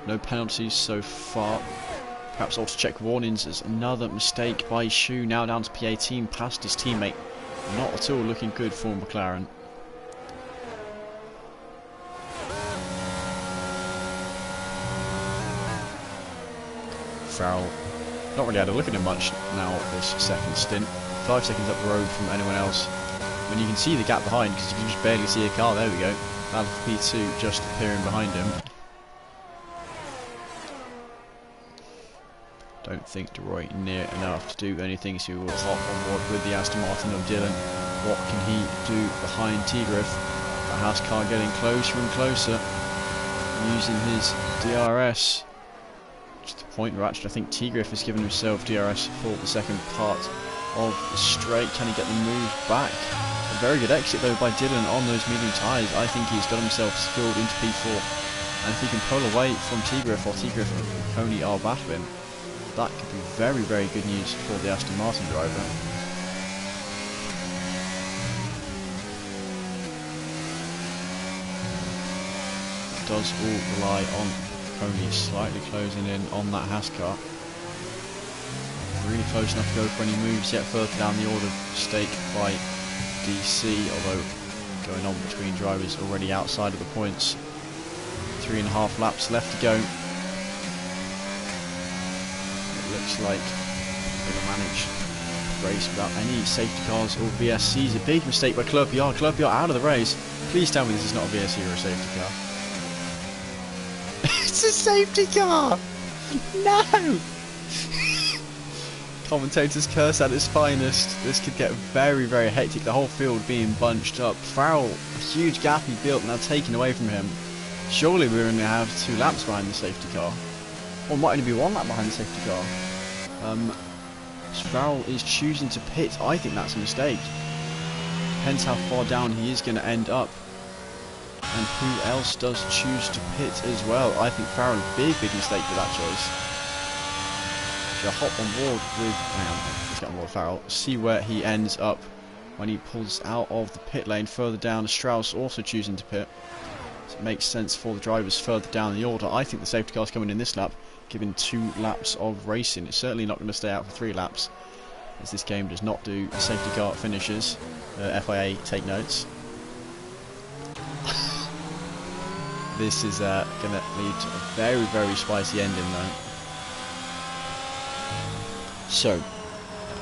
No penalties so far. Perhaps auto check warnings as another mistake by Shu. Now down to P18, past his teammate. Not at all looking good for McLaren. Farrell not really had a look at him much now this second stint. 5 seconds up the road from anyone else. When you can see the gap behind because you can just barely see a car. There we go. Alpha P2 just appearing behind him. Don't think DeRoy near enough to do anything, so we'll hop on board with the Aston Martin of Dylan. What can he do behind Tigriff? The Haas car getting closer and closer, using his DRS. To the point where actually I think Tigriff has given himself DRS for the second part of the straight. Can he get the move back? A very good exit though by Dylan on those medium tyres. I think he's got himself spilled into P4. And if he can pull away from Tigriff while Tigriff and Coney are battling, that could be very, very good news for the Aston Martin driver. It does all rely on McConey slightly closing in on that Haas-car. Really close enough to go for any moves yet further down the order. Mistake by DC, although going on between drivers already outside of the points. 3.5 laps left to go. It looks like we're going to manage the race without any safety cars or VSCs. A big mistake by Clerpiot. Clerpiot out of the race. Please tell me this is not a VSC or a safety car. It's a safety car! No! Commentator's curse at its finest. This could get very, very hectic. The whole field being bunched up. Farrell, a huge gap he built, now taken away from him. Surely we're going to have 2 laps behind the safety car. Or might only be 1 lap behind the safety car. Farrell is choosing to pit. I think that's a mistake. Depends how far down he is going to end up. And who else does choose to pit as well? I think Farrell, big mistake with that choice. I'll hop on board with, let's get on board Farrell, see where he ends up when he pulls out of the pit lane further down. Strauss also choosing to pit. So it makes sense for the drivers further down the order. I think the safety car's coming in this lap, given 2 laps of racing. It's certainly not going to stay out for 3 laps, as this game does not do safety car finishes. FIA, take notes. This is going to lead to a very, very spicy ending though. So,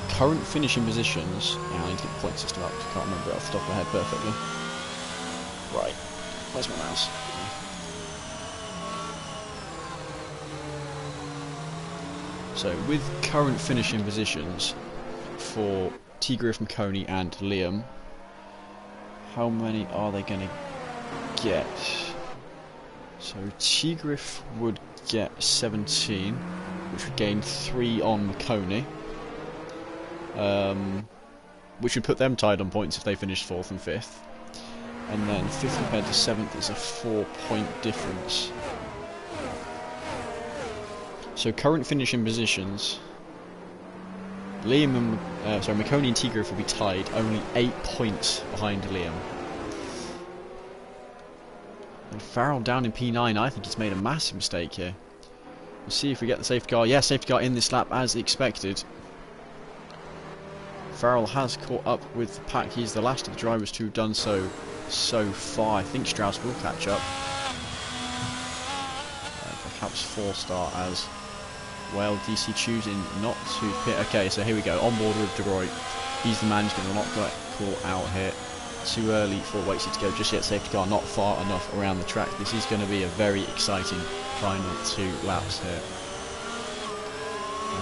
current finishing positions. Yeah, I need to get the point system up. I can't remember it off the top of my head perfectly. Right, where's my mouse? So, with current finishing positions for T. Griff, McConey, and Liam, how many are they going to get? So, T. Griff would get 17. Which would gain 3 on McConey, which would put them tied on points if they finished 4th and 5th. And then 5th compared to 7th is a 4-point difference. So current finishing positions, Liam and McConey and T-Griff will be tied, only 8 points behind Liam. And Farrell down in P9. I think he's made a massive mistake here. We'll see if we get the safety car. Yeah, safety car in this lap as expected. Farrell has caught up with the pack. He's the last of the drivers to have done so far. I think Strauss will catch up. Perhaps 4-star as well. DC choosing not to pit. Okay, so here we go. On board with De Roy. He's the man who's going to not get caught out here. Too early for Watesy to go just yet. Safety car not far enough around the track. This is going to be a very exciting final 2 laps here.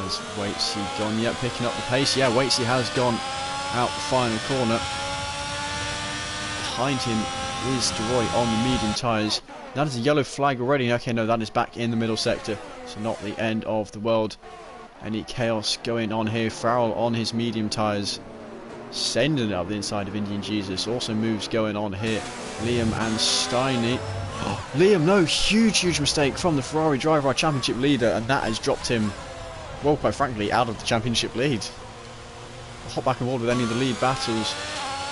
Has Watesy gone? Yep, picking up the pace. Yeah, Watesy has gone out the final corner. Behind him is De Roy on the medium tyres. That is a yellow flag already. Okay, no, that is back in the middle sector. So not the end of the world. Any chaos going on here. Farrell on his medium tyres, sending it up the inside of Indian Jesus. Also moves going on here. Liam and Steiny. Oh, Liam, no, huge mistake from the Ferrari driver, our championship leader, and that has dropped him, well, quite frankly, out of the championship lead. I'll hop back on board with any of the lead battles.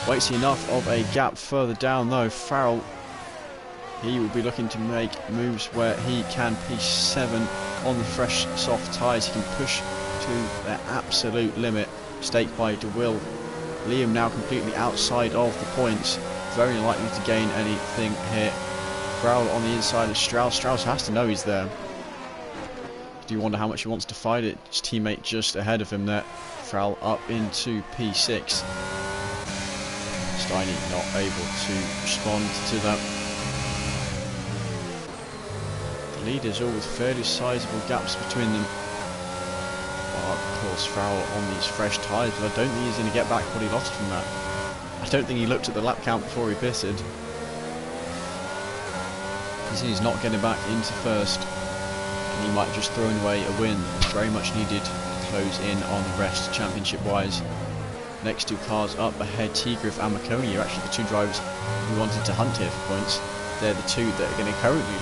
Waits enough of a gap further down though. Farrell, he will be looking to make moves where he can. P7 on the fresh soft tyres. He can push to their absolute limit. Mistake by DeWill. Liam now completely outside of the points. Very likely to gain anything here. Farrell on the inside of Strauss. Strauss has to know he's there. Do you wonder how much he wants to fight it? His teammate just ahead of him there. Farrell up into P6. Steiny not able to respond to that. The leaders all with fairly sizable gaps between them. Of course, Farrell on these fresh tyres, but I don't think he's going to get back what he lost from that. I don't think he looked at the lap count before he pitted. He's not getting back into first, and he might have just thrown away a win. Very much needed to close in on the rest championship-wise. Next 2 cars up ahead, T-Griff and McConey are actually the 2 drivers who wanted to hunt here for points. They're the 2 that are going to currently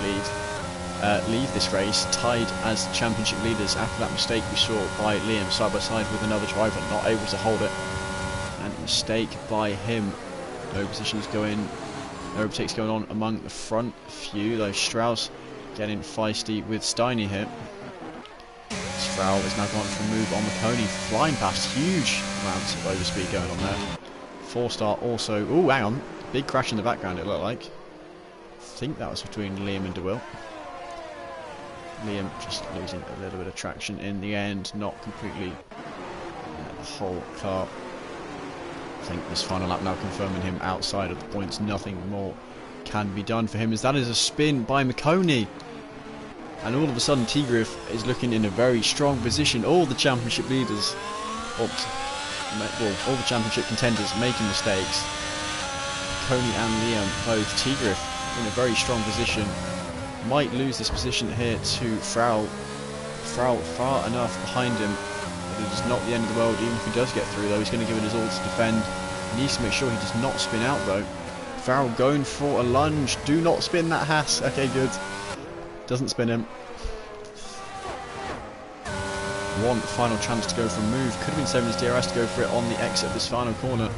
leave this race tied as championship leaders after that mistake we saw by Liam side by side with another driver, not able to hold it, and a mistake by him. No positions going, no overtakes going on among the front few, though Strauss getting feisty with Steiny here. Stroud is now gone for a move on McConey, flying past, huge amounts of overspeed going on there. 4-star also, oh hang on, big crash in the background it looked like. I think that was between Liam and DeWill. Liam just losing a little bit of traction in the end, not completely the whole car. I think this final lap now confirming him outside of the points, nothing more can be done for him, as that is a spin by McConey. And all of a sudden Tigriff is looking in a very strong position. All the championship leaders, well, all the championship contenders making mistakes. Coney and Liam both. Tigriff in a very strong position. Might lose this position here to Frau. Frau far enough behind him, but it is not the end of the world. Even if he does get through though, he's going to give it his all to defend. He needs to make sure he does not spin out though. Frau going for a lunge. Do not spin that Haas. Okay, good. Doesn't spin him. One final chance to go for a move. Could have been saving his DRS to go for it on the exit of this final corner.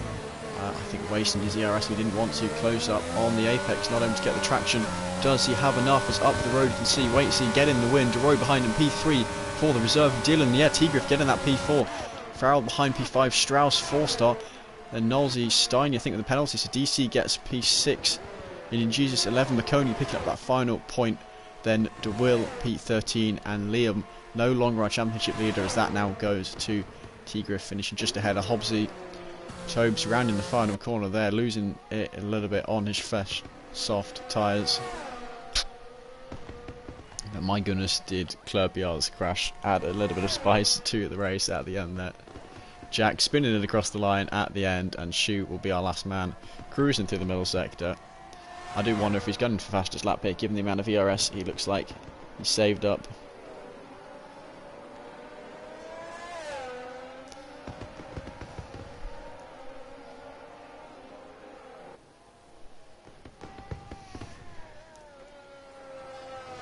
I think wasting his DRS, he didn't want to. Close up on the apex, not able to get the traction. Does he have enough? As up the road you can see Waitsy getting the win. DeRoy behind him, P3 for the reserve. Dylan, yeah, Tigriff getting that P4. Farrell behind P5, Strauss 4-star. Then Nolsey, Steiny I think with the penalty, so DC gets P6. In Jesus 11, McConey picking up that final point. Then DeWill, P13 and Liam no longer our championship leader, as that now goes to Tigriff, finishing just ahead of Hobbsy. Tobes rounding the final corner there, losing it a little bit on his fresh, soft tyres. But my goodness, did Clerpier's crash add a little bit of spice to the race at the end there. Jack spinning it across the line at the end, and Shu will be our last man, cruising through the middle sector. I do wonder if he's going for fastest lap here, given the amount of ERS he looks like he's saved up.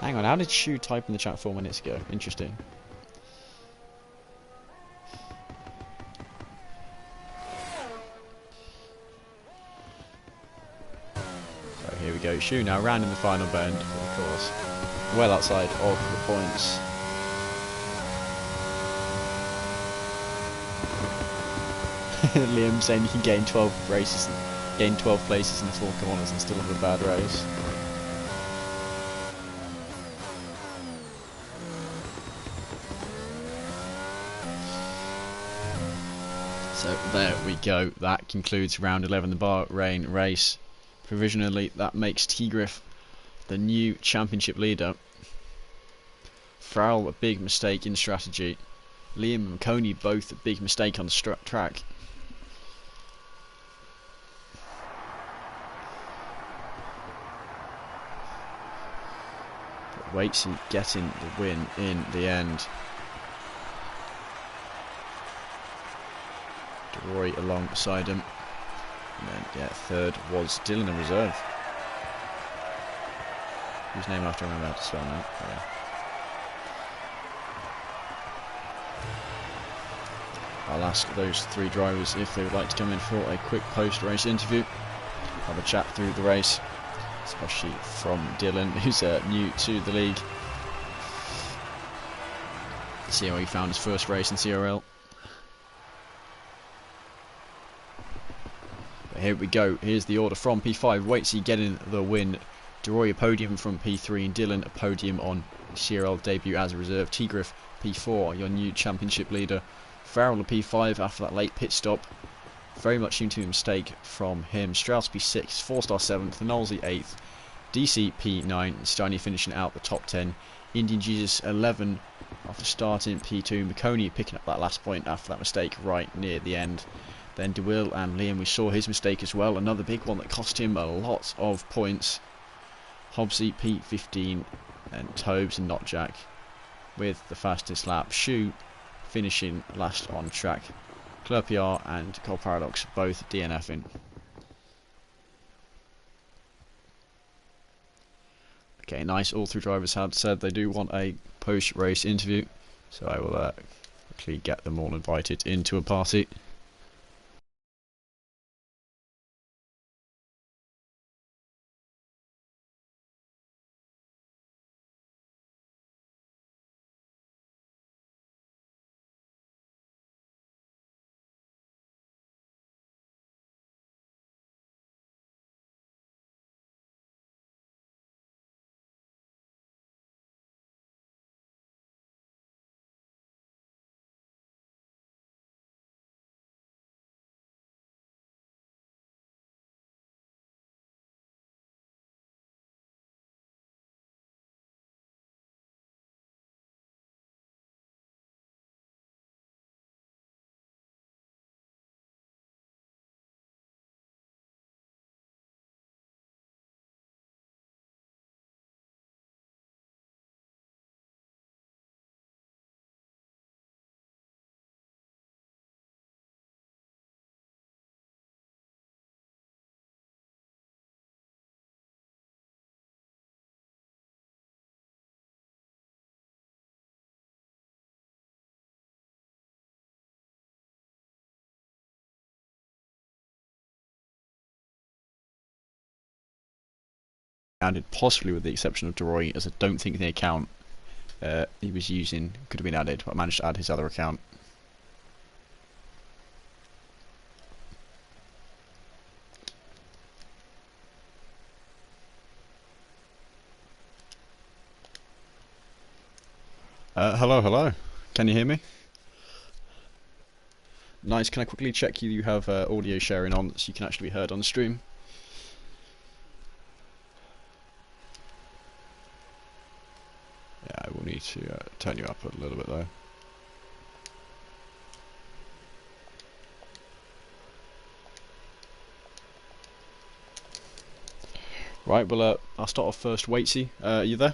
Hang on, how did Shu type in the chat 4 minutes ago? Interesting. So here we go, Shu now rounding the final bend, of course. Well outside of the points. Liam saying you can gain 12 races, gain 12 places in the 4 corners and still have a bad race. So there we go, that concludes round 11, the Bahrain race. Provisionally, that makes Tigriff the new championship leader. Farrell, a big mistake in strategy. Liam and Coney, both a big mistake on the track. But Waitsy getting the win in the end. Roy alongside him, and then yeah, third was Dylan in reserve, whose name I have to remember how to spell now. Yeah. I'll ask those 3 drivers if they would like to come in for a quick post-race interview, have a chat through the race, especially from Dylan, who's new to the league. See how he found his first race in CRL. Here we go, here's the order from P5, Waitsy getting the win, DeRoy a podium from P3 and Dylan a podium on CRL debut as a reserve. Tigriff P4, your new championship leader. Farrell a P5 after that late pit stop, very much seemed to be a mistake from him. Strauss P6, 4-star 7th, Nolsey 8th, DC P9, Steiny finishing out the top 10, Indian Jesus 11 after starting P2, McConey picking up that last point after that mistake right near the end. Then DeWill and Liam, we saw his mistake as well, another big one that cost him a lot of points. Hobbsy P15 and Tobes and not Jack with the fastest lap. Shu finishing last on track. Clerpiar and Cole Paradox both DNFing. Okay, nice. All 3 drivers had said they do want a post-race interview, so I will quickly get them all invited into a party. added, possibly with the exception of Deroy, as I don't think the account he was using could have been added, but I managed to add his other account. Hello, hello. Can you hear me? Nice. Can I quickly check you have audio sharing on so you can actually be heard on the stream? Yeah, I will need to turn you up a little bit though. Right, well, I'll start off first. Waitsy, are you there?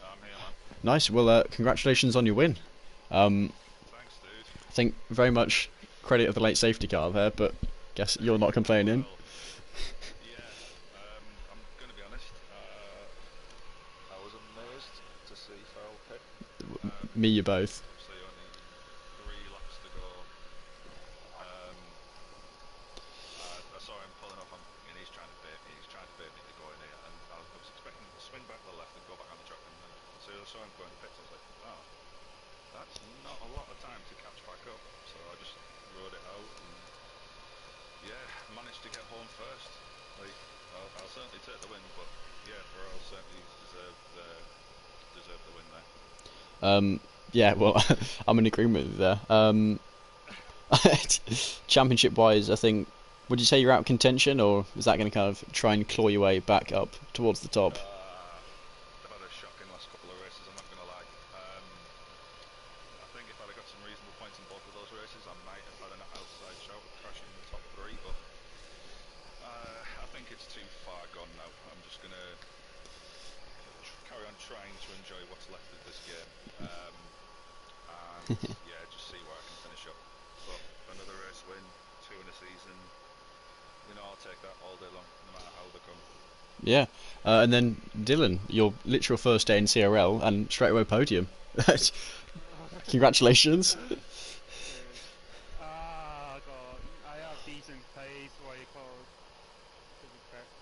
I'm here, man. Nice. Well, congratulations on your win. Thanks, dude. I think very much credit of the late safety car there, but guess you're not complaining. Well, yeah, I'm going to be honest. I was amazed to see foul pit. Me, you both. Obviously, only 3 laps to go. I saw him pulling up, and he's trying to bait me. He's trying to bait me to go in here, and I was expecting him to swing back to the left and go back on the track. And so I saw him going to pits. I was like, oh, that's not a lot of time to catch back up. So I just rode it out, and yeah, managed to get home first. Like, I'll certainly take the win, but yeah, Burrell certainly deserved the win there. Yeah, well, I'm in agreement with you there. Championship wise, I think, would you say you're out of contention, or is that going to kind of try and claw your way back up towards the top? They've had a shocking last couple of races, I'm not going to lie. I think if I'd have got some reasonable points in both of those races, I might have had an outside shout at crashing in the top 3, but I think it's too far gone now. I'm just going to carry on trying to enjoy what's left of this game, and yeah, just see where I can finish up. But another race win, 2 in a season, you know, I'll take that all day long, no matter how they come. Yeah, and then Dylan, your literal first day in CRL and straight away podium. Congratulations. God, I have decent pace, what you call to be fair.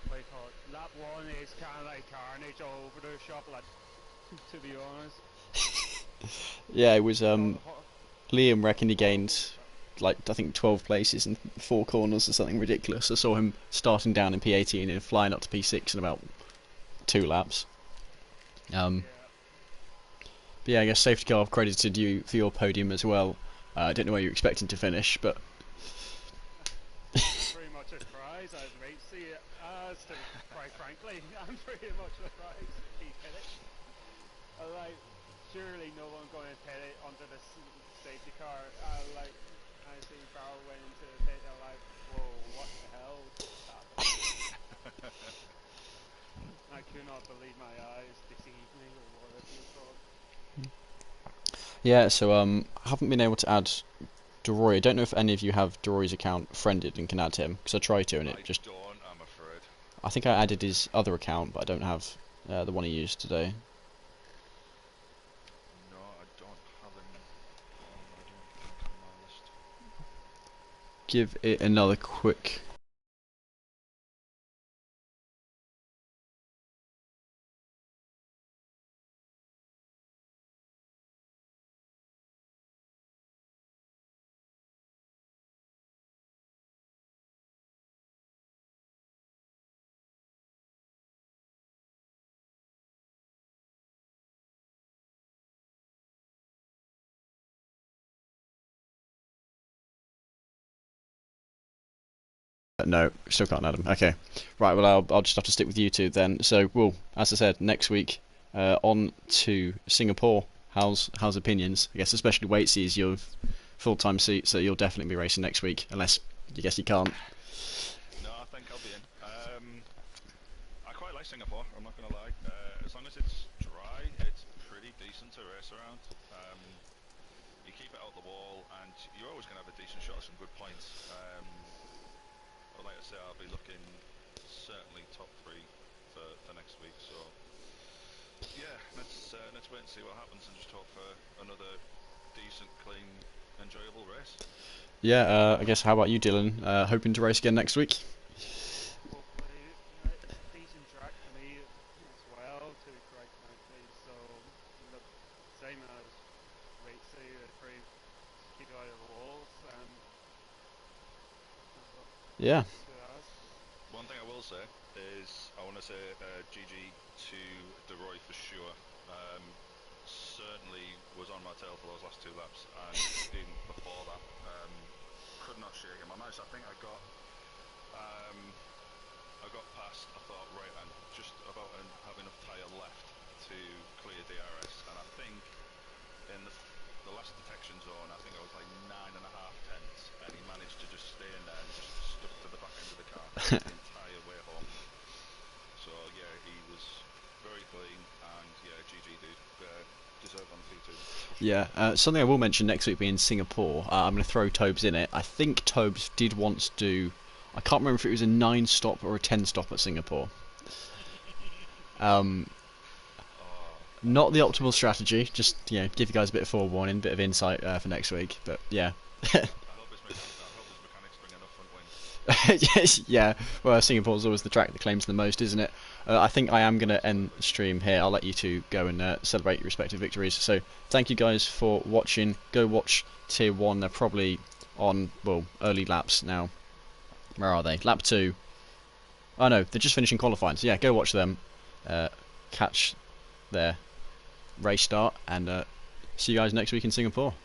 What you call lap 1 is kind of like carnage all over the shop, like, to be honest. Yeah, it was Liam reckoned he gained like I think 12 places in 4 corners or something ridiculous. I saw him starting down in P18 and flying up to P6 in about 2 laps. Yeah. But yeah, I guess safety car credited you for your podium as well. I don't know where you're expecting to finish, but Pretty much a surprise. I was right to see it. Quite frankly, I'm pretty much surprised he hit it. Like, surely no one going to hit it under the safety car. I see Barrow went into the pit. I'm like, whoa, what the hell just happened? I could not believe my eyes this evening, or whatever you call it. yeah. So I haven't been able to add Deroy. I don't know if any of you have Deroy's account friended and can add him because I tried to and it just. I don't, I'm afraid. I think I added his other account, but I don't have the one he used today. No, I don't have him on, I don't think, on my list. Give it another quick. No, still can't add him. Okay, right. Well, I'll just have to stick with you two then. So, well, as I said, next week on to Singapore. How's opinions? I guess especially Waitsy is your full-time seat, so you'll definitely be racing next week, unless you guess you can't. No, I think I'll be in. I quite like Singapore, I'm not going to lie. As long as it's dry, it's pretty decent to race around. You keep it out the wall, and you're always going to have a decent shot at some good points. But like I say, I'll be looking certainly top 3 for next week. So yeah, let's wait and see what happens, and just hope for another decent, clean, enjoyable race. Yeah, I guess. How about you, Dylan? Hoping to race again next week? Yeah. One thing I will say is I want to say GG to DeRoy for sure. Certainly was on my tail for those last 2 laps, and even before that, could not shake him. I think I got past. I thought right, and just about have enough tyre left to clear DRS, and I think in the last detection zone, I think I was like 9.5 tenths, and he managed to just stay in there and just stuck to the back end of the car the entire way home. So yeah, he was very clean, and yeah, GG dude, deserved on the P2. Yeah, something I will mention next week being Singapore. I'm going to throw Tobes in it. I think Tobes did once do. I can't remember if it was a 9-stop or a 10-stop at Singapore. Not the optimal strategy. Just give you guys a bit of forewarning, bit of insight for next week. But yeah. I hope his mechanics bring enough front wing. Yes, yeah. Well, Singapore's always the track that claims the most, isn't it? I think I am going to end the stream here. I'll let you two go and celebrate your respective victories. So, thank you guys for watching. Go watch Tier 1. They're probably on, well, early laps now. Where are they? Lap 2. Oh no, they're just finishing qualifying. So yeah, go watch them. Catch their race start, and see you guys next week in Singapore.